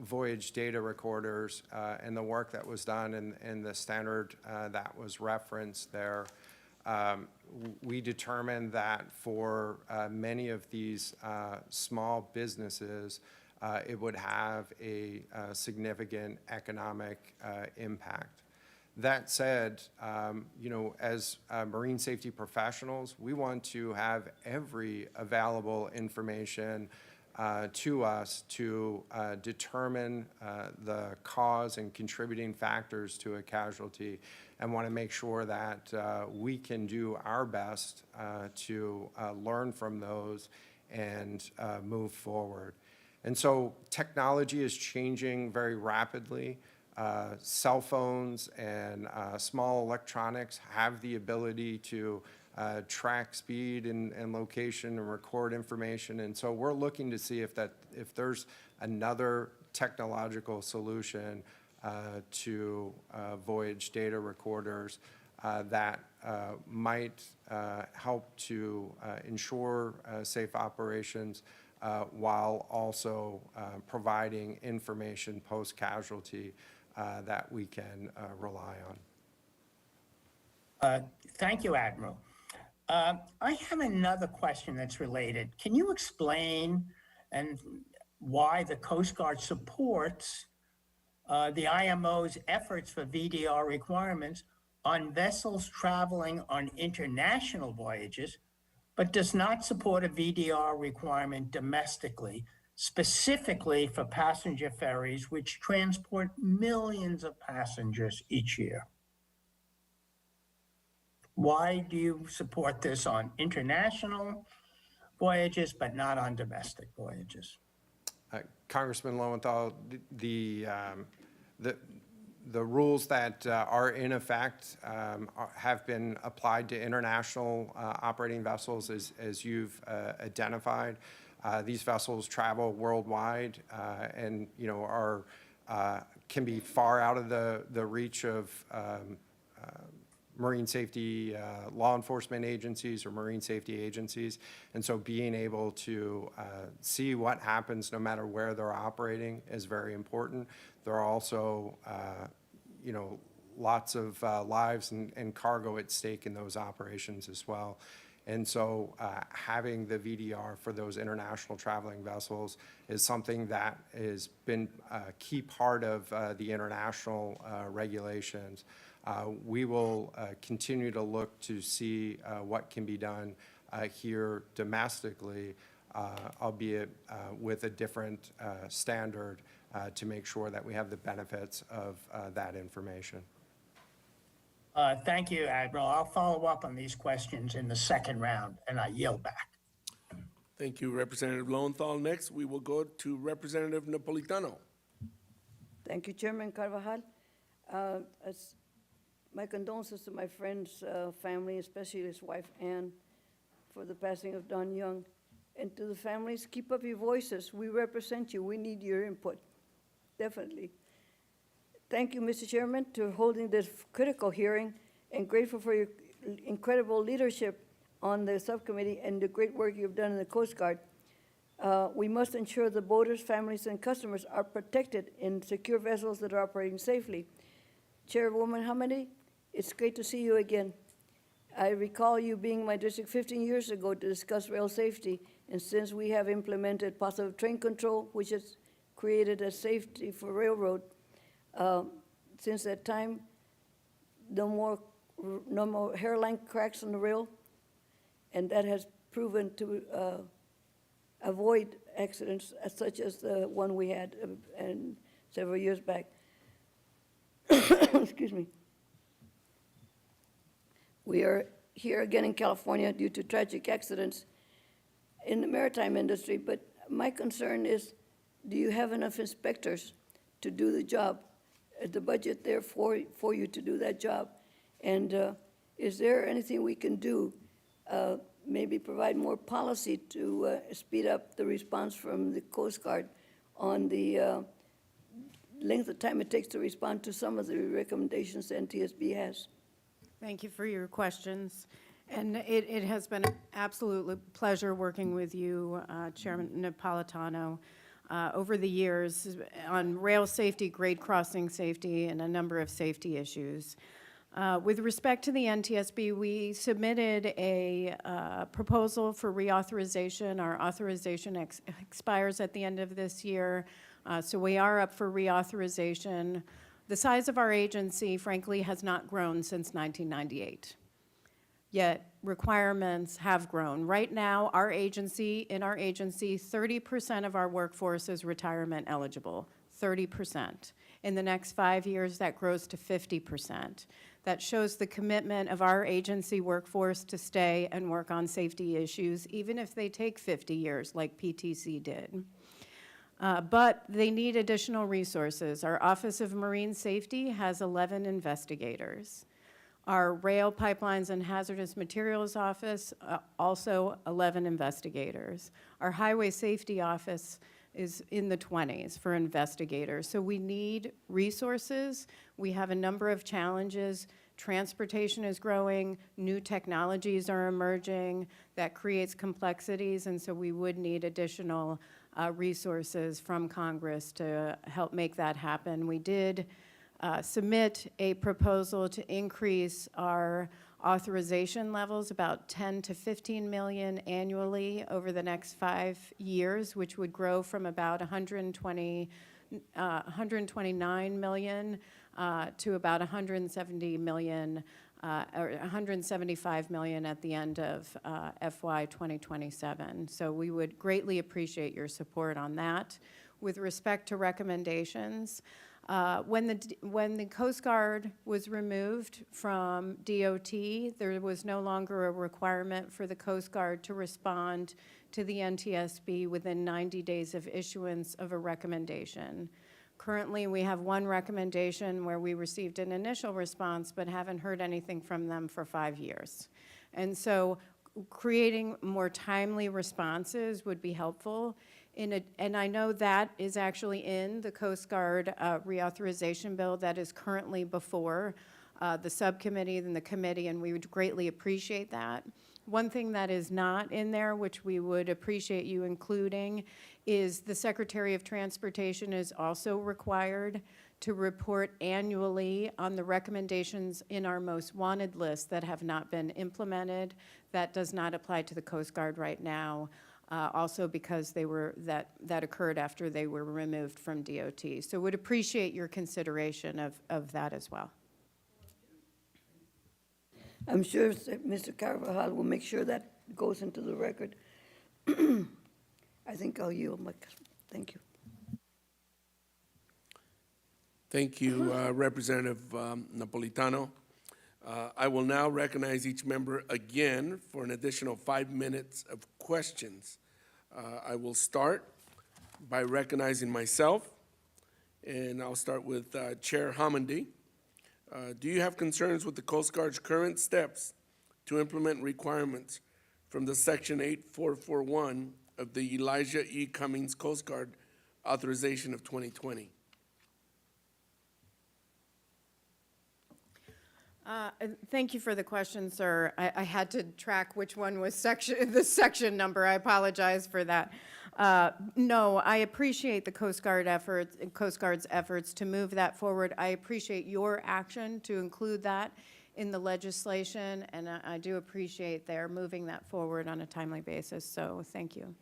voyage data recorders and the work that was done and the standard that was referenced there, we determined that for many of these small businesses, it would have a significant economic impact. That said, you know, as marine safety professionals, we want to have every available information to us to determine the cause and contributing factors to a casualty, and want to make sure that we can do our best to learn from those and move forward. And so technology is changing very rapidly. Cell phones and small electronics have the ability to track speed and location and record information. And so we're looking to see if there's another technological solution to voyage data recorders that might help to ensure safe operations while also providing information post-casualty that we can rely on. Thank you, Admiral. I have another question that's related. Can you explain why the Coast Guard supports the IMO's efforts for VDR requirements on vessels traveling on international voyages, but does not support a VDR requirement domestically, specifically for passenger ferries, which transport millions of passengers each year? Why do you support this on international voyages, but not on domestic voyages? Congressman Lowenthal, the rules that are in effect have been applied to international operating vessels, as you've identified. These vessels travel worldwide and, you know, can be far out of the reach of marine safety law enforcement agencies or marine safety agencies. And so being able to see what happens no matter where they're operating is very important. There are also, you know, lots of lives and cargo at stake in those operations as well. And so having the VDR for those international traveling vessels is something that has been a key part of the international regulations. We will continue to look to see what can be done here domestically, albeit with a different standard to make sure that we have the benefits of that information. Thank you, Admiral. I'll follow up on these questions in the second round, and I yield back. Thank you, Representative Lowenthal. Next, we will go to Representative Napolitano. Thank you, Chairman Carvajal. My condolences to my friend's family, especially his wife, Ann, for the passing of Don Young. And to the families, keep up your voices. We represent you. We need your input, definitely. Thank you, Mr. Chairman, for holding this critical hearing, and grateful for your incredible leadership on the subcommittee and the great work you've done in the Coast Guard. We must ensure the boaters, families, and customers are protected in secure vessels that are operating safely. Chairwoman Hamady, it's great to see you again. I recall you being in my district 15 years ago to discuss rail safety, and since we have implemented positive train control, which has created a safety for railroad, since that time, no more hairline cracks on the rail, and that has proven to avoid accidents such as the one we had several years back. Excuse me. We are here again in California due to tragic accidents in the maritime industry, but my concern is, do you have enough inspectors to do the job? Is the budget there for you to do that job? And is there anything we can do, maybe provide more policy to speed up the response from the Coast Guard on the length of time it takes to respond to some of the recommendations the NTSB has? Thank you for your questions. And it has been an absolute pleasure working with you, Chairman Napolitano, over the years on rail safety, grade crossing safety, and a number of safety issues. With respect to the NTSB, we submitted a proposal for reauthorization. Our authorization expires at the end of this year, so we are up for reauthorization. The size of our agency, frankly, has not grown since 1998. Yet requirements have grown. Right now, in our agency, 30% of our workforce is retirement eligible, 30%. In the next 5 years, that grows to 50%. That shows the commitment of our agency workforce to stay and work on safety issues, even if they take 50 years, like PTC did. But they need additional resources. Our Office of Marine Safety has 11 investigators. Our Rail, Pipelines, and Hazardous Materials Office, also 11 investigators. Our Highway Safety Office is in the 20s for investigators. So we need resources. We have a number of challenges. Transportation is growing, new technologies are emerging, that creates complexities, and so we would need additional resources from Congress to help make that happen. We did submit a proposal to increase our authorization levels about 10 to 15 million annually over the next 5 years, which would grow from about 129 million to about 170 million or 175 million at the end of FY 2027. So we would greatly appreciate your support on that. With respect to recommendations, when the Coast Guard was removed from DOT, there was no longer a requirement for the Coast Guard to respond to the NTSB within 90 days of issuance of a recommendation. Currently, we have one recommendation where we received an initial response but haven't heard anything from them for 5 years. And so creating more timely responses would be helpful. And I know that is actually in the Coast Guard reauthorization bill that is currently before the subcommittee and the committee, and we would greatly appreciate that. One thing that is not in there, which we would appreciate you including, is the Secretary of Transportation is also required to report annually on the recommendations in our most wanted list that have not been implemented. That does not apply to the Coast Guard right now. Also because that occurred after they were removed from DOT. So would appreciate your consideration of that as well. I'm sure that Mr. Carvajal will make sure that goes into the record. I think I'll yield my, thank you. Thank you, Representative Napolitano. I will now recognize each member again for an additional 5 minutes of questions. I will start by recognizing myself, and I'll start with Chair Homendy. Do you have concerns with the Coast Guard's current steps to implement requirements from the Section 8441 of the Elijah E. Cummings Coast Guard Authorization of 2020? Thank you for the question, sir. I had to track which one was the section number. I apologize for that. No, I appreciate the Coast Guard's efforts to move that forward. I appreciate your action to include that in the legislation, and I do appreciate their moving that forward on a timely basis. So thank you.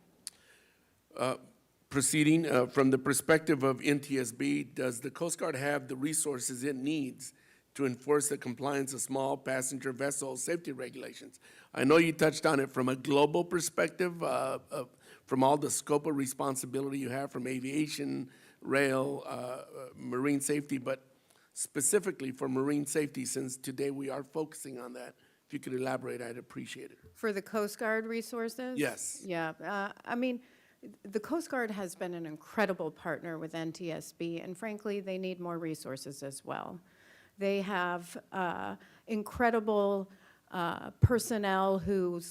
Proceeding from the perspective of NTSB, does the Coast Guard have the resources it needs to enforce the compliance of small passenger vessel safety regulations? I know you touched on it from a global perspective, from all the scope of responsibility you have from aviation, rail, marine safety, but specifically for marine safety, since today we are focusing on that. If you could elaborate, I'd appreciate it. For the Coast Guard resources? Yes. Yeah, I mean, the Coast Guard has been an incredible partner with NTSB, and frankly, they need more resources as well. They have incredible personnel who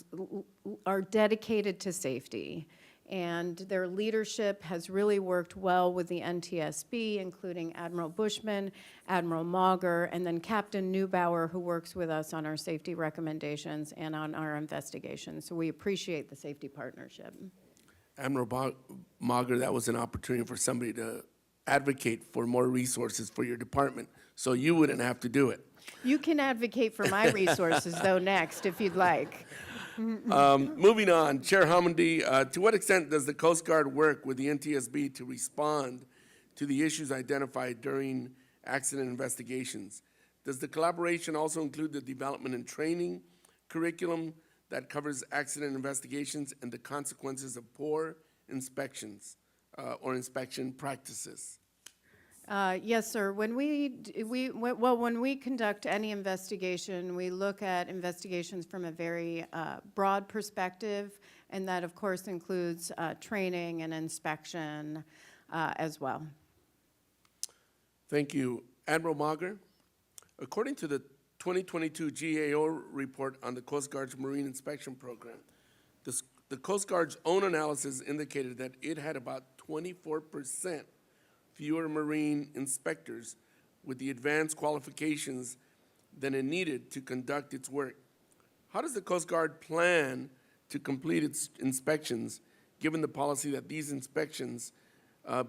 are dedicated to safety. and their leadership has really worked well with the NTSB, including Admiral Bushman, Admiral Mauger, and then Captain Neubauer, who works with us on our safety recommendations and on our investigations. So we appreciate the safety partnership. Admiral Mauger, that was an opportunity for somebody to advocate for more resources for your department, so you wouldn't have to do it. You can advocate for my resources, though, next, if you'd like. Moving on, Chair Homendy, to what extent does the Coast Guard work with the NTSB to respond to the issues identified during accident investigations? Does the collaboration also include the development and training curriculum that covers accident investigations and the consequences of poor inspections or inspection practices? Yes, sir. When we conduct any investigation, we look at investigations from a very broad perspective, and that, of course, includes training and inspection as well. Thank you. Admiral Mauger, according to the 2022 GAO report on the Coast Guard's Marine Inspection Program, the Coast Guard's own analysis indicated that it had about 24% fewer marine inspectors with the advanced qualifications than it needed to conduct its work. How does the Coast Guard plan to complete its inspections, given the policy that these inspections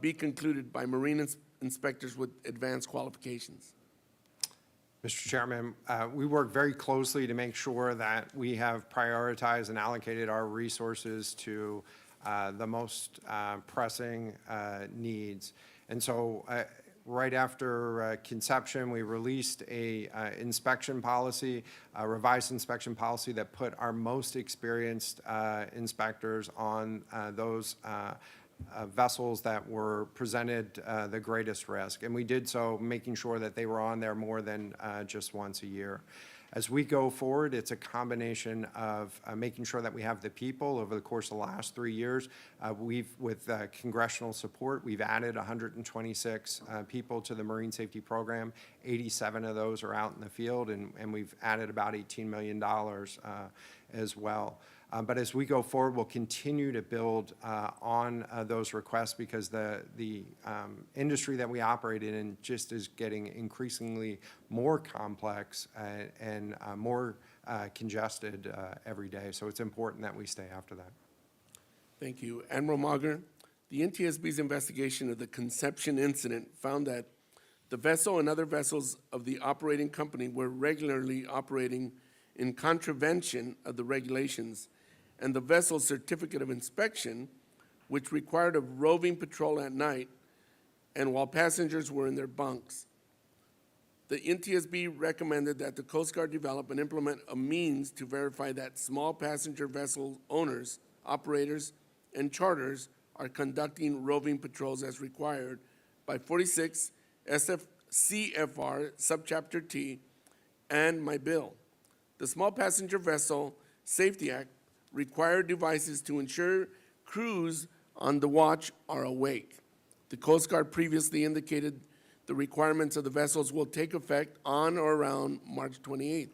be concluded by marine inspectors with advanced qualifications? Mr. Chairman, we work very closely to make sure that we have prioritized and allocated our resources to the most pressing needs. And so right after conception, we released a inspection policy, a revised inspection policy that put our most experienced inspectors on those vessels that were presented the greatest risk. And we did so making sure that they were on there more than just once a year. As we go forward, it's a combination of making sure that we have the people. Over the course of the last 3 years, with congressional support, we've added 126 people to the Marine Safety Program. 87 of those are out in the field, and we've added about $18 million as well. But as we go forward, we'll continue to build on those requests because the industry that we operate in just is getting increasingly more complex and more congested every day. So it's important that we stay after that. Thank you. Admiral Mauger, the NTSB's investigation of the Conception incident found that the vessel and other vessels of the operating company were regularly operating in contravention of the regulations, and the vessel's certificate of inspection, which required a roving patrol at night and while passengers were in their bunks. The NTSB recommended that the Coast Guard develop and implement a means to verify that small passenger vessel owners, operators, and charters are conducting roving patrols as required by 46 CFR Subchapter T and my bill. The Small Passenger Vessel Safety Act required devices to ensure crews on the watch are awake. The Coast Guard previously indicated the requirements of the vessels will take effect on or around March 28th.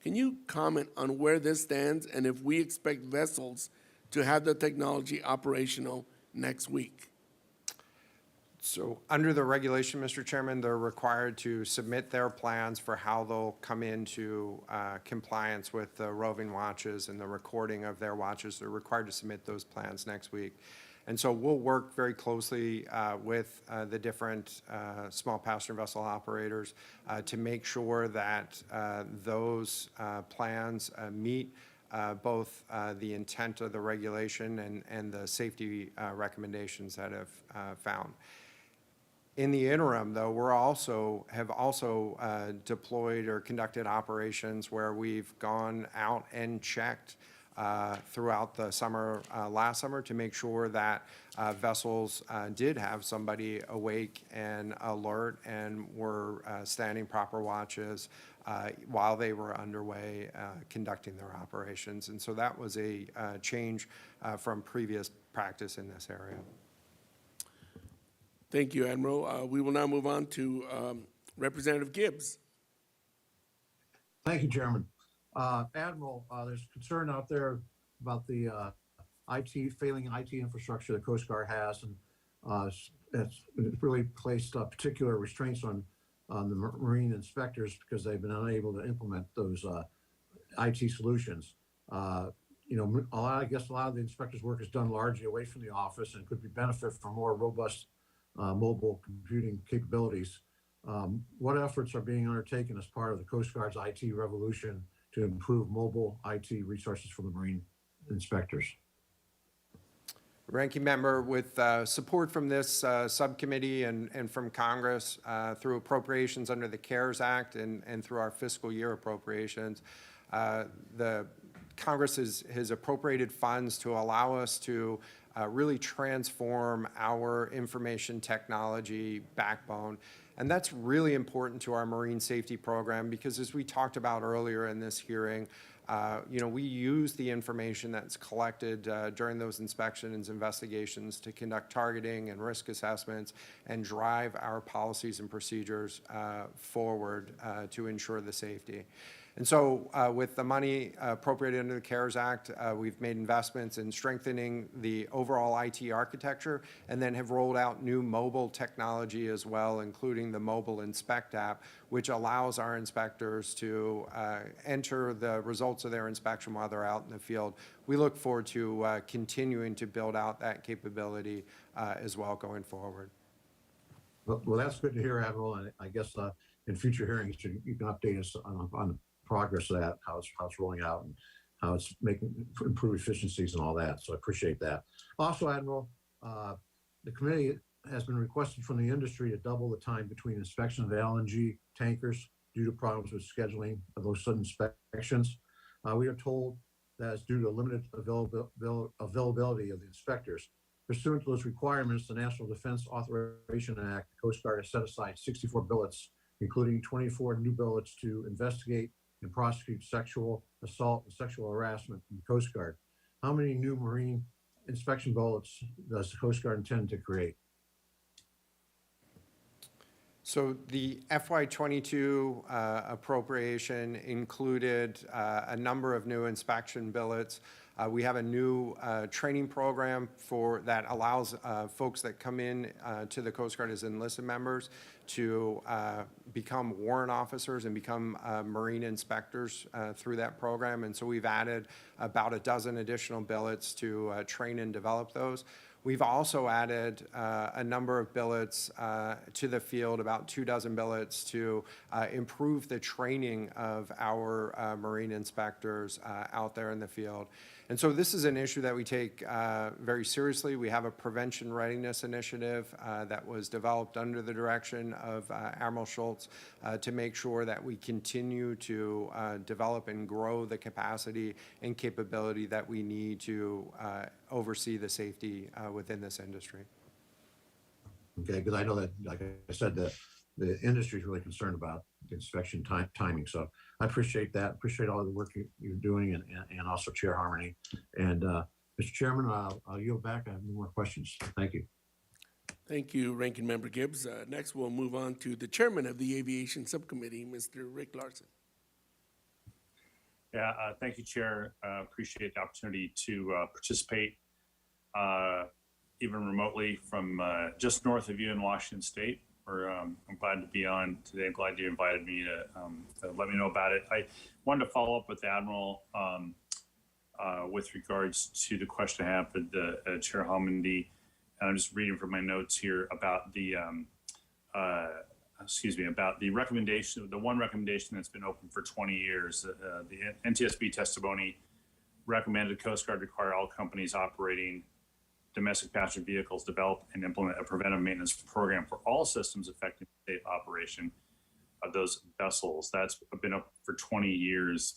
Can you comment on where this stands and if we expect vessels to have the technology operational next week? So under the regulation, Mr. Chairman, they're required to submit their plans for how they'll come into compliance with the roving watches and the recording of their watches. They're required to submit those plans next week. And so we'll work very closely with the different small passenger vessel operators to make sure that those plans meet both the intent of the regulation and the safety recommendations that have found. In the interim, though, have also deployed or conducted operations where we've gone out and checked throughout the summer, last summer, to make sure that vessels did have somebody awake and alert and were standing proper watches while they were underway conducting their operations. And so that was a change from previous practice in this area. Thank you, Admiral. We will now move on to Representative Gibbs. Thank you, Chairman. Admiral, there's concern out there about the failing IT infrastructure the Coast Guard has, and it's really placed particular restraints on the marine inspectors because they've been unable to implement those IT solutions. I guess a lot of the inspectors' work is done largely away from the office and could be benefit from more robust mobile computing capabilities. What efforts are being undertaken as part of the Coast Guard's IT revolution to improve mobile IT resources for the marine inspectors? Ranking Member, with support from this subcommittee and from Congress through appropriations under the CARES Act and through our fiscal year appropriations, the Congress has appropriated funds to allow us to really transform our information technology backbone. And that's really important to our marine safety program because, as we talked about earlier in this hearing, we use the information that's collected during those inspections, investigations to conduct targeting and risk assessments and drive our policies and procedures forward to ensure the safety. And so with the money appropriated under the CARES Act, we've made investments in strengthening the overall IT architecture and then have rolled out new mobile technology as well, including the Mobile Inspect app, which allows our inspectors to enter the results of their inspection while they're out in the field. We look forward to continuing to build out that capability as well going forward. Well, that's good to hear, Admiral. And I guess in future hearings, you can update us on the progress of that, how it's rolling out and how it's making improved efficiencies and all that. So I appreciate that. Also, Admiral, the committee has been requested from the industry to double the time between inspection of the LNG tankers due to problems with scheduling of those sudden inspections. We are told that it's due to limited availability of the inspectors. Pursuant to those requirements, the National Defense Authorization Act, the Coast Guard has set aside 64 billets, including 24 new billets to investigate and prosecute sexual assault and sexual harassment in the Coast Guard. How many new marine inspection billets does the Coast Guard intend to create? So the FY22 appropriation included a number of new inspection billets. We have a new training program that allows folks that come in to the Coast Guard as enlisted members to become warrant officers and become marine inspectors through that program. And so we've added about a dozen additional billets to train and develop those. We've also added a number of billets to the field, about 24 billets to improve the training of our marine inspectors out there in the field. And so this is an issue that we take very seriously. We have a prevention readiness initiative that was developed under the direction of Admiral Schultz to make sure that we continue to develop and grow the capacity and capability that we need to oversee the safety within this industry. Okay, because I know that, like I said, the industry is really concerned about the inspection timing. So I appreciate that. Appreciate all the work you're doing and also Chair Harmony. And Mr. Chairman, I'll yield back. I have no more questions. Thank you. Thank you, Ranking Member Gibbs. Next, we'll move on to the Chairman of the Aviation Subcommittee, Mr. Rick Larson. Yeah, thank you, Chair. Appreciate the opportunity to participate even remotely from just north of you in Washington State. I'm glad to be on today. I'm glad you invited me to let me know about it. I wanted to follow up with the Admiral with regards to the question I have for the Chair Harmony. I'm just reading from my notes here about the about the recommendation, the one recommendation that's been open for 20 years. The NTSB testimony recommended Coast Guard require all companies operating domestic passenger vehicles develop and implement a preventive maintenance program for all systems affecting the safe operation of those vessels. That's been up for 20 years.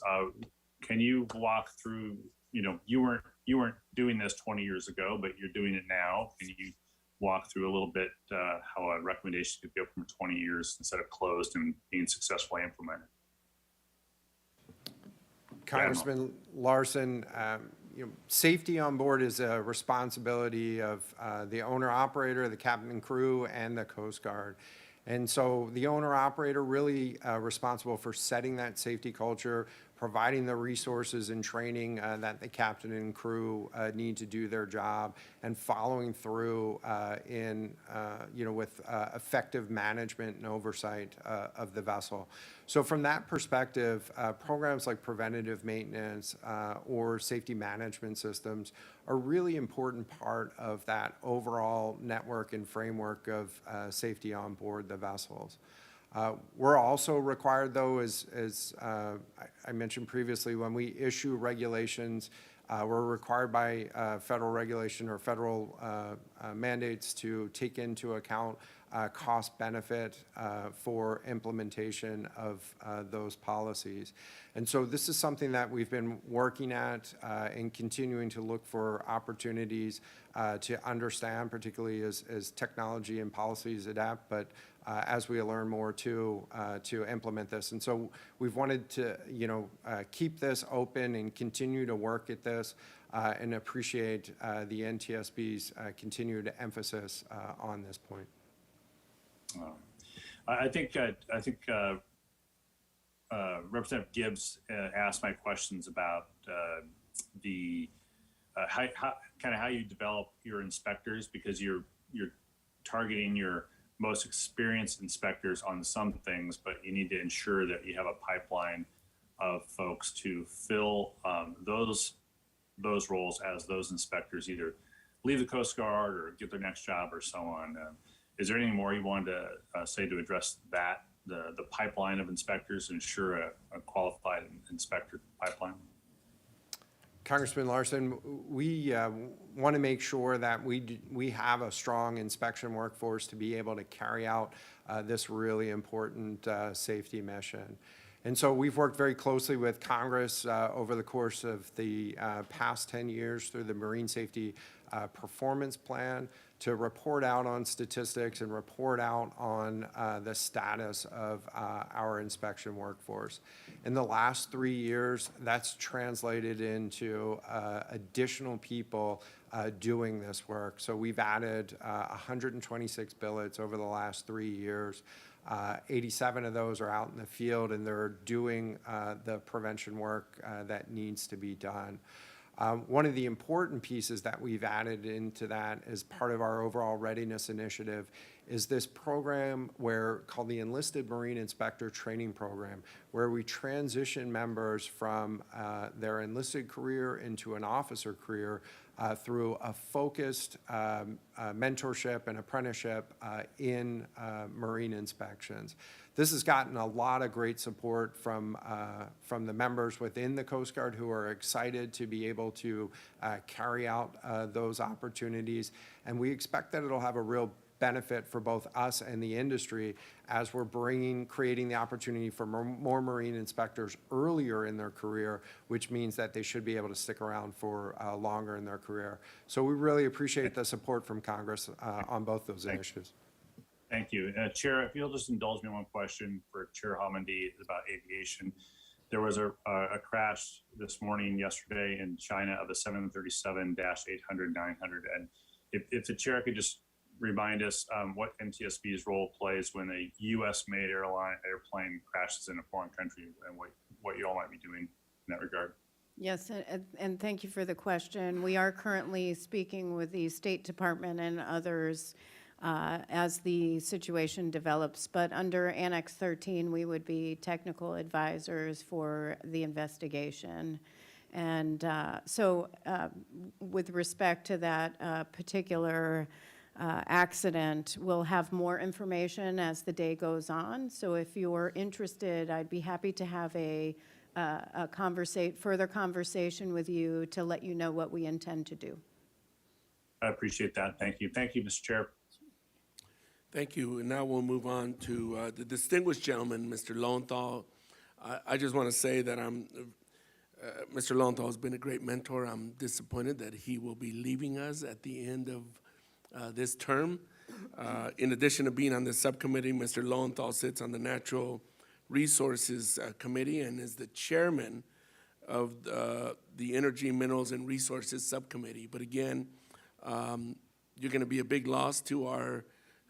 Can you walk through, you weren't doing this 20 years ago, but you're doing it now. Can you walk through a little bit how a recommendation could be open for 20 years instead of closed and being successfully implemented? Congressman Larson, safety on board is a responsibility of the owner-operator, the captain and crew, and the Coast Guard. And so the owner-operator really responsible for setting that safety culture, providing the resources and training that the captain and crew need to do their job, and following through with effective management and oversight of the vessel. So from that perspective, programs like preventative maintenance or safety management systems are really important part of that overall network and framework of safety on board the vessels. We're also required, though, as I mentioned previously, when we issue regulations, we're required by federal regulation or federal mandates to take into account cost benefit for implementation of those policies. And so this is something that we've been working at and continuing to look for opportunities to understand, particularly as technology and policies adapt, but as we learn more to implement this. And so we've wanted to, keep this open and continue to work at this and appreciate the NTSB's continued emphasis on this point. I think Representative Gibbs asked my questions about how you develop your inspectors, because you're targeting your most experienced inspectors on some things, but you need to ensure that you have a pipeline of folks to fill those roles as those inspectors either leave the Coast Guard or get their next job or so on. Is there anything more you wanted to say to address that, the pipeline of inspectors, ensure a qualified inspector pipeline? Congressman Larson, we want to make sure that we have a strong inspection workforce to be able to carry out this really important safety mission. And so we've worked very closely with Congress over the course of the past 10 years through the Marine Safety Performance Plan to report out on statistics and report out on the status of our inspection workforce. In the last 3 years, that's translated into additional people doing this work. So we've added 126 billets over the last 3 years. 87 of those are out in the field, and they're doing the prevention work that needs to be done. One of the important pieces that we've added into that as part of our overall readiness initiative is this program called the Enlisted Marine Inspector Training Program, where we transition members from their enlisted career into an officer career through a focused mentorship and apprenticeship in marine inspections. This has gotten a lot of great support from the members within the Coast Guard who are excited to be able to carry out those opportunities. And we expect that it'll have a real benefit for both us and the industry as we're creating the opportunity for more marine inspectors earlier in their career, which means that they should be able to stick around for longer in their career. So we really appreciate the support from Congress on both those initiatives. Thank you. Chair, if you'll just indulge me one question for Chair Hamandi about aviation. There was a crash yesterday in China of the 737-800-900. And if the chair could just remind us what NTSB's role plays when a U.S.-made airplane crashes in a foreign country, and what you all might be doing in that regard. Yes, and thank you for the question. We are currently speaking with the State Department and others as the situation develops, but under Annex 13, we would be technical advisors for the investigation. And so with respect to that particular accident, we'll have more information as the day goes on. So if you're interested, I'd be happy to have a further conversation with you to let you know what we intend to do. I appreciate that. Thank you. Thank you, Mr. Chair. Thank you. And now we'll move on to the distinguished gentleman, Mr. Lowenthal. I just want to say that Mr. Lowenthal has been a great mentor. I'm disappointed that he will be leaving us at the end of this term. In addition to being on the subcommittee, Mr. Lowenthal sits on the Natural Resources Committee and is the chairman of the Energy, Minerals, and Resources Subcommittee. But again, you're going to be a big loss to our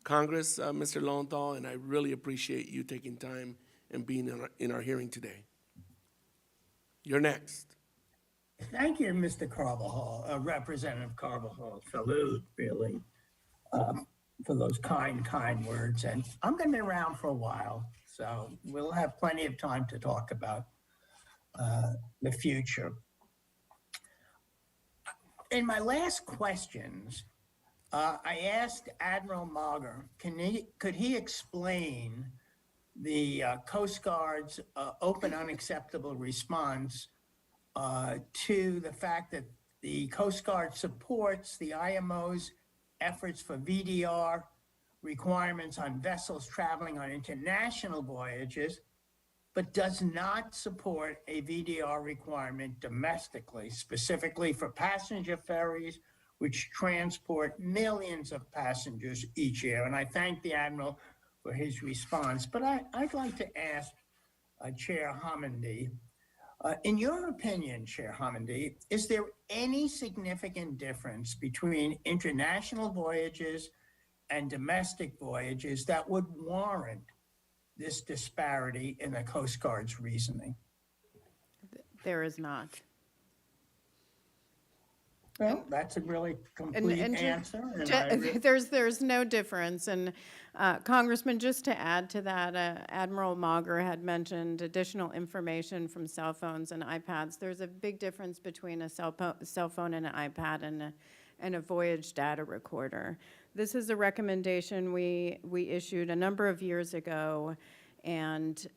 Congress, Mr. Lowenthal, and I really appreciate you taking time and being in our hearing today. You're next. Thank you, Mr. Carbajal, Representative Carbajal. Salute, really, for those kind words. And I'm going to be around for a while, so we'll have plenty of time to talk about the future. In my last questions, I asked Admiral Mauger, could he explain the Coast Guard's open unacceptable response to the fact that the Coast Guard supports the IMO's efforts for VDR requirements on vessels traveling on international voyages, but does not support a VDR requirement domestically, specifically for passenger ferries, which transport millions of passengers each year. And I thank the Admiral for his response. But I'd like to ask Chair Homendy, in your opinion, Chair Homendy, is there any significant difference between international voyages and domestic voyages that would warrant this disparity in the Coast Guard's reasoning? There is not. Well, that's a really complete answer. There's no difference. And Congressman, just to add to that, Admiral Mauger had mentioned additional information from cell phones and iPads. There's a big difference between a cell phone and an iPad and a voyage data recorder. This is a recommendation we issued a number of years ago. And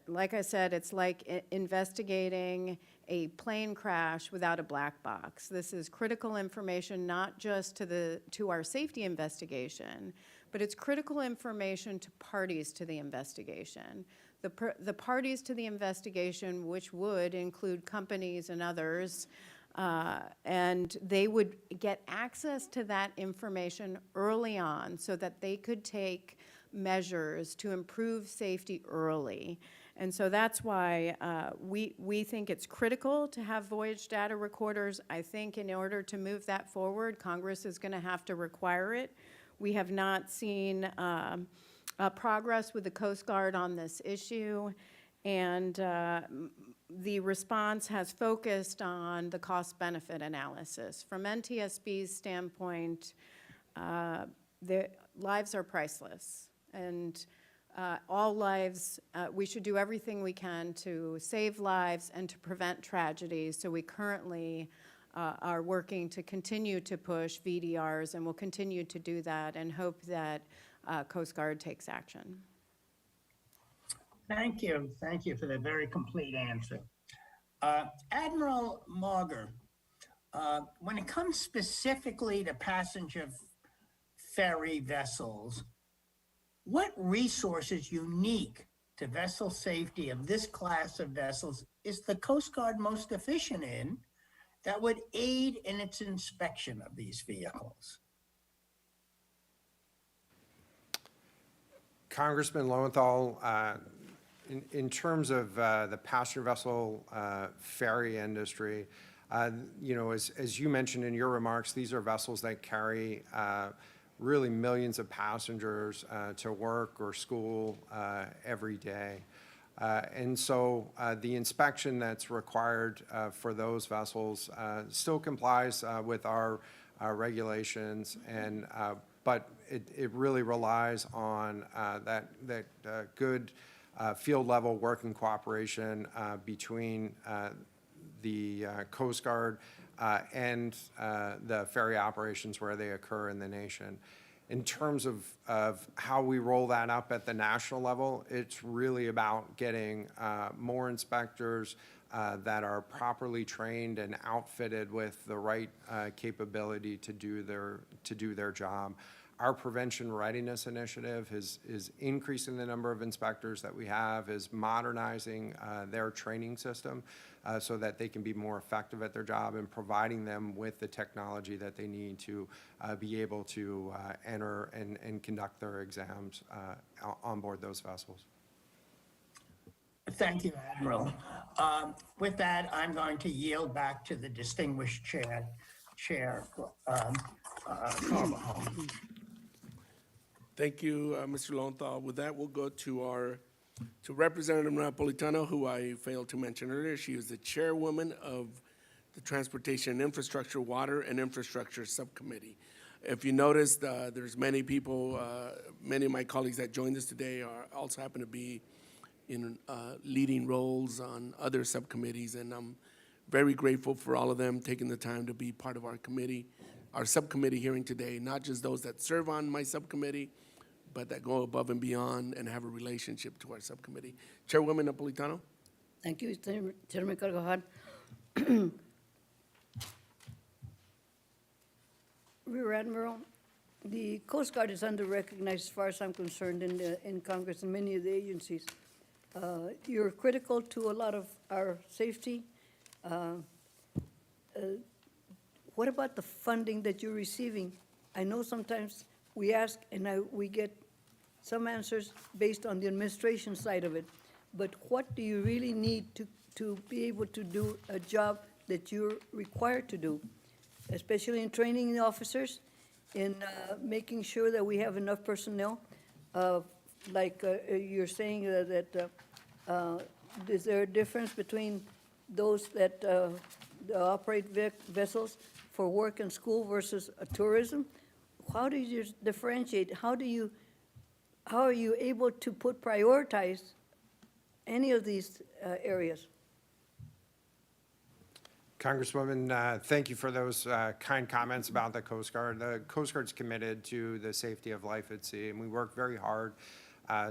like I said, it's like investigating a plane crash without a black box. This is critical information, not just to our safety investigation, but it's critical information to parties to the investigation. The parties to the investigation, which would include companies and others, and they would get access to that information early on so that they could take measures to improve safety early. And so that's why we think it's critical to have voyage data recorders. I think in order to move that forward, Congress is going to have to require it. We have not seen progress with the Coast Guard on this issue, and the response has focused on the cost-benefit analysis. From NTSB's standpoint, the lives are priceless, and all lives, we should do everything we can to save lives and to prevent tragedies. So we currently are working to continue to push VDRs, and we'll continue to do that and hope that Coast Guard takes action. Thank you. Thank you for the very complete answer. Admiral Mauger, when it comes specifically to passenger ferry vessels, what resources unique to vessel safety of this class of vessels is the Coast Guard most efficient in that would aid in its inspection of these vehicles? Congressman Lowenthal, in terms of the passenger vessel ferry industry, you know, as you mentioned in your remarks, these are vessels that carry really millions of passengers to work or school every day. And so the inspection that's required for those vessels still complies with our regulations, and but it really relies on that good field level working cooperation between the Coast Guard and the ferry operations where they occur in the nation. In terms of how we roll that up at the national level, it's really about getting more inspectors that are properly trained and outfitted with the right capability to do their job. Our prevention readiness initiative is increasing the number of inspectors that we have, is modernizing their training system so that they can be more effective at their job, and providing them with the technology that they need to be able to enter and conduct their exams on board those vessels. Thank you, Admiral. With that, I'm going to yield back to the distinguished Chair Carbajal. Thank you, Mr. Lowenthal. With that, we'll go to our To Representative Napolitano, who I failed to mention earlier, she is the chairwoman of the Transportation and Infrastructure, Water and Infrastructure Subcommittee. If you noticed, there's many people, many of my colleagues that joined us today are also happen to be in leading roles on other subcommittees, and I'm very grateful for all of them taking the time to be part of our committee, our subcommittee hearing today, not just those that serve on my subcommittee, but that go above and beyond and have a relationship to our subcommittee. Chairwoman Napolitano? Thank you, Chairman Carvajal. Rear Admiral, the Coast Guard is under-recognized as far as I'm concerned in Congress and many of the agencies. You're critical to a lot of our safety. What about the funding that you're receiving? I know sometimes we ask and we get some answers based on the administration side of it, but what do you really need to be able to do a job that you're required to do, especially in training the officers, in making sure that we have enough personnel? Like you're saying that is there a difference between those that operate vessels for work and school versus tourism? How do you differentiate? How are you able to prioritize any of these areas? Congresswoman, thank you for those kind comments about the Coast Guard. The Coast Guard's committed to the safety of life at sea, and we work very hard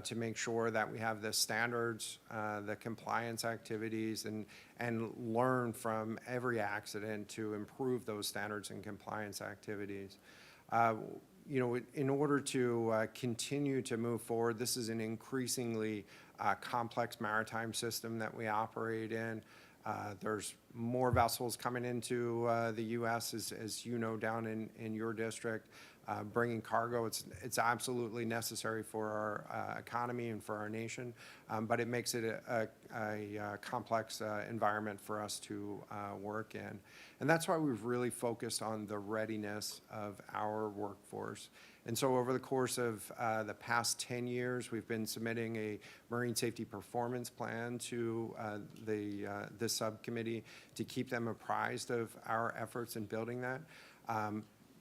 to make sure that we have the standards, the compliance activities, and learn from every accident to improve those standards and compliance activities. You know, in order to continue to move forward, this is an increasingly complex maritime system that we operate in. There's more vessels coming into the U.S., as you know, down in your district, bringing cargo. It's absolutely necessary for our economy and for our nation, but it makes it a complex environment for us to work in. And that's why we've really focused on the readiness of our workforce. And so over the course of the past 10 years, we've been submitting a marine safety performance plan to this subcommittee to keep them apprised of our efforts in building that.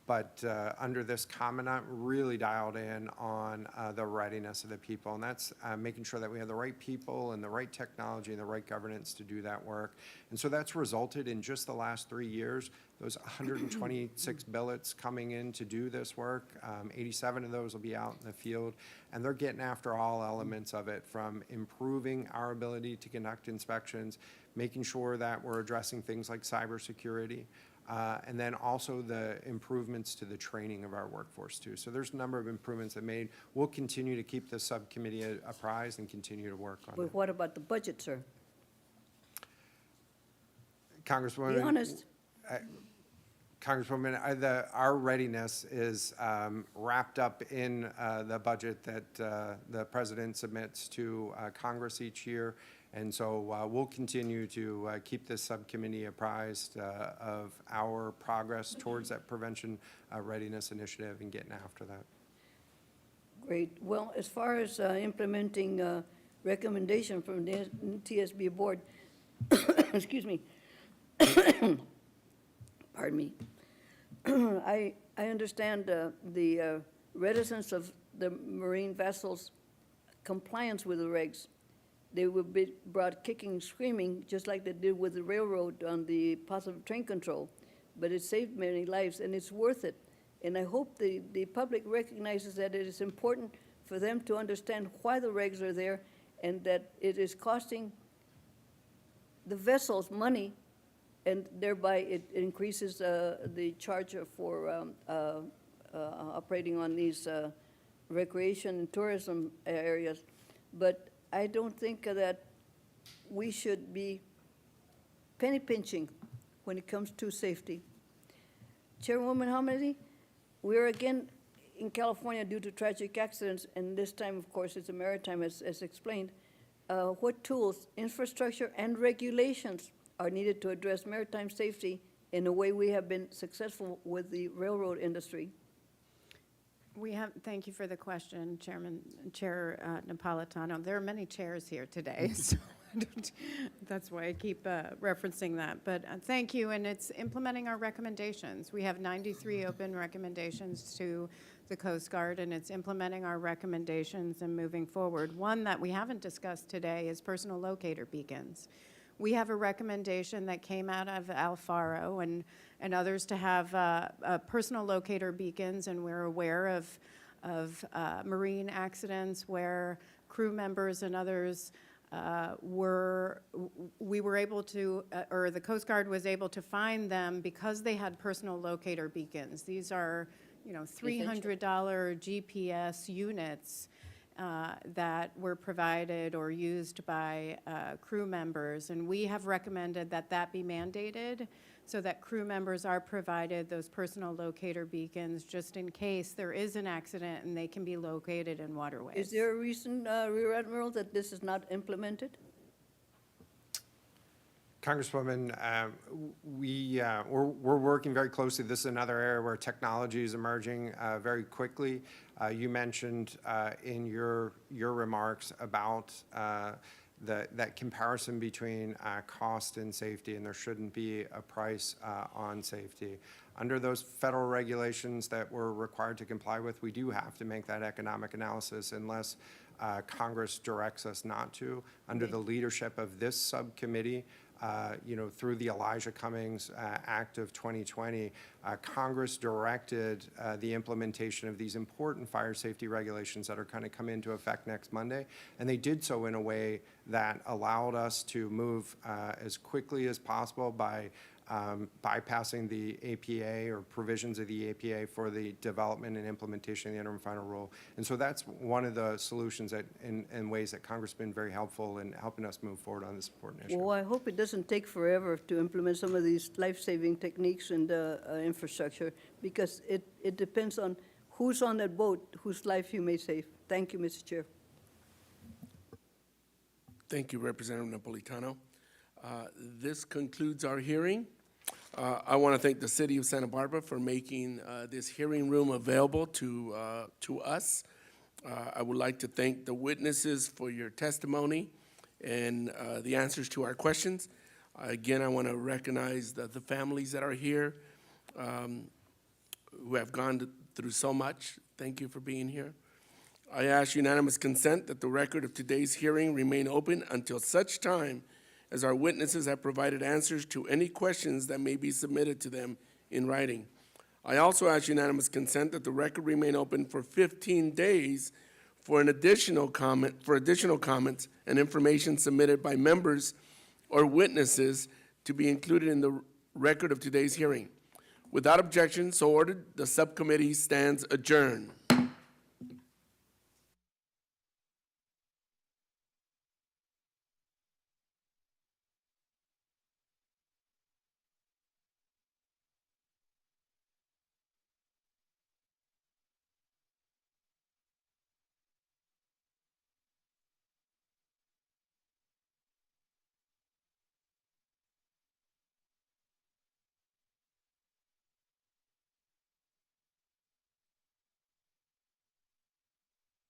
But under this commandant, really dialed in on the readiness of the people. And that's making sure that we have the right people and the right technology and the right governance to do that work. And so that's resulted in just the last 3 years, those 126 billets coming in to do this work. 87 of those will be out in the field. And they're getting after all elements of it, from improving our ability to conduct inspections, making sure that we're addressing things like cybersecurity, and then also the improvements to the training of our workforce too. So there's a number of improvements that made. We'll continue to keep the subcommittee apprised and continue to work on But it. what about the budget, sir? Congresswoman. Be honest. Congresswoman, our readiness is wrapped up in the budget that the President submits to Congress each year. And so we'll continue to keep this subcommittee apprised of our progress towards that prevention readiness initiative and getting after that. Great. Well, as far as implementing recommendation from the NTSB board, excuse me, pardon me, I understand the reticence of the marine vessels' compliance with the regs. They will be brought kicking and screaming, just like they did with the railroad on the positive train control. But it saved many lives, and it's worth it. And I hope the public recognizes that it is important for them to understand why the regs are there, and that it is costing the vessels money, and thereby it increases the charge for operating on these recreation and tourism areas. But I don't think that we should be penny pinching when it comes to safety. Chairwoman Hamidi, we're again in California due to tragic accidents, and this time, of course, it's a maritime, as explained. What tools, infrastructure, and regulations are needed to address maritime safety in a way we have been successful with the railroad industry? Thank you for the question, Chair Napolitano. There are many chairs here today, so that's why I keep referencing that. But thank you, and it's implementing our recommendations. We have 93 open recommendations to the Coast Guard, and it's implementing our recommendations and moving forward. One that we haven't discussed today is personal locator beacons. We have a recommendation that came out of Alfaro and others to have personal locator beacons, and we're aware of marine accidents where crew members and others we were able to, or the Coast Guard was able to find them because they had personal locator beacons. These are, $300 GPS units that were provided or used by crew members. And we have recommended that that be mandated so that crew members are provided those personal locator beacons just in case there is an accident and they can be located in waterways. Is there a reason, Rear Admiral, that this is not implemented? Congresswoman, we're working very closely. This is another area where technology is emerging very quickly. You mentioned in your remarks about that comparison between cost and safety, and there shouldn't be a price on safety. Under those federal regulations that we're required to comply with, we do have to make that economic analysis unless Congress directs us not to. Under the leadership of this subcommittee, through the Elijah Cummings Act of 2020, Congress directed the implementation of these important fire safety regulations that are going to come into effect next Monday. And they did so in a way that allowed us to move as quickly as possible by bypassing the APA or provisions of the APA for the development and implementation of the interim final rule. And so that's one of the solutions that, in ways that Congress has been very helpful in helping us move forward on this important issue. Well, I hope it doesn't take forever to implement some of these life-saving techniques in the infrastructure, because it depends on who's on that boat, whose life you may save. Thank you, Mr. Chair. Thank you, Representative Napolitano. This concludes our hearing. I want to thank the City of Santa Barbara for making this hearing room available to us. I would like to thank the witnesses for your testimony and the answers to our questions. Again, I want to recognize the families that are here who have gone through so much. Thank you for being here. I ask unanimous consent that the record of today's hearing remain open until such time as our witnesses have provided answers to any questions that may be submitted to them in writing. I also ask unanimous consent that the record remain open for 15 days for additional comments and information submitted by members or witnesses to be included in the record of today's hearing. Without objection, so ordered, the subcommittee stands adjourned.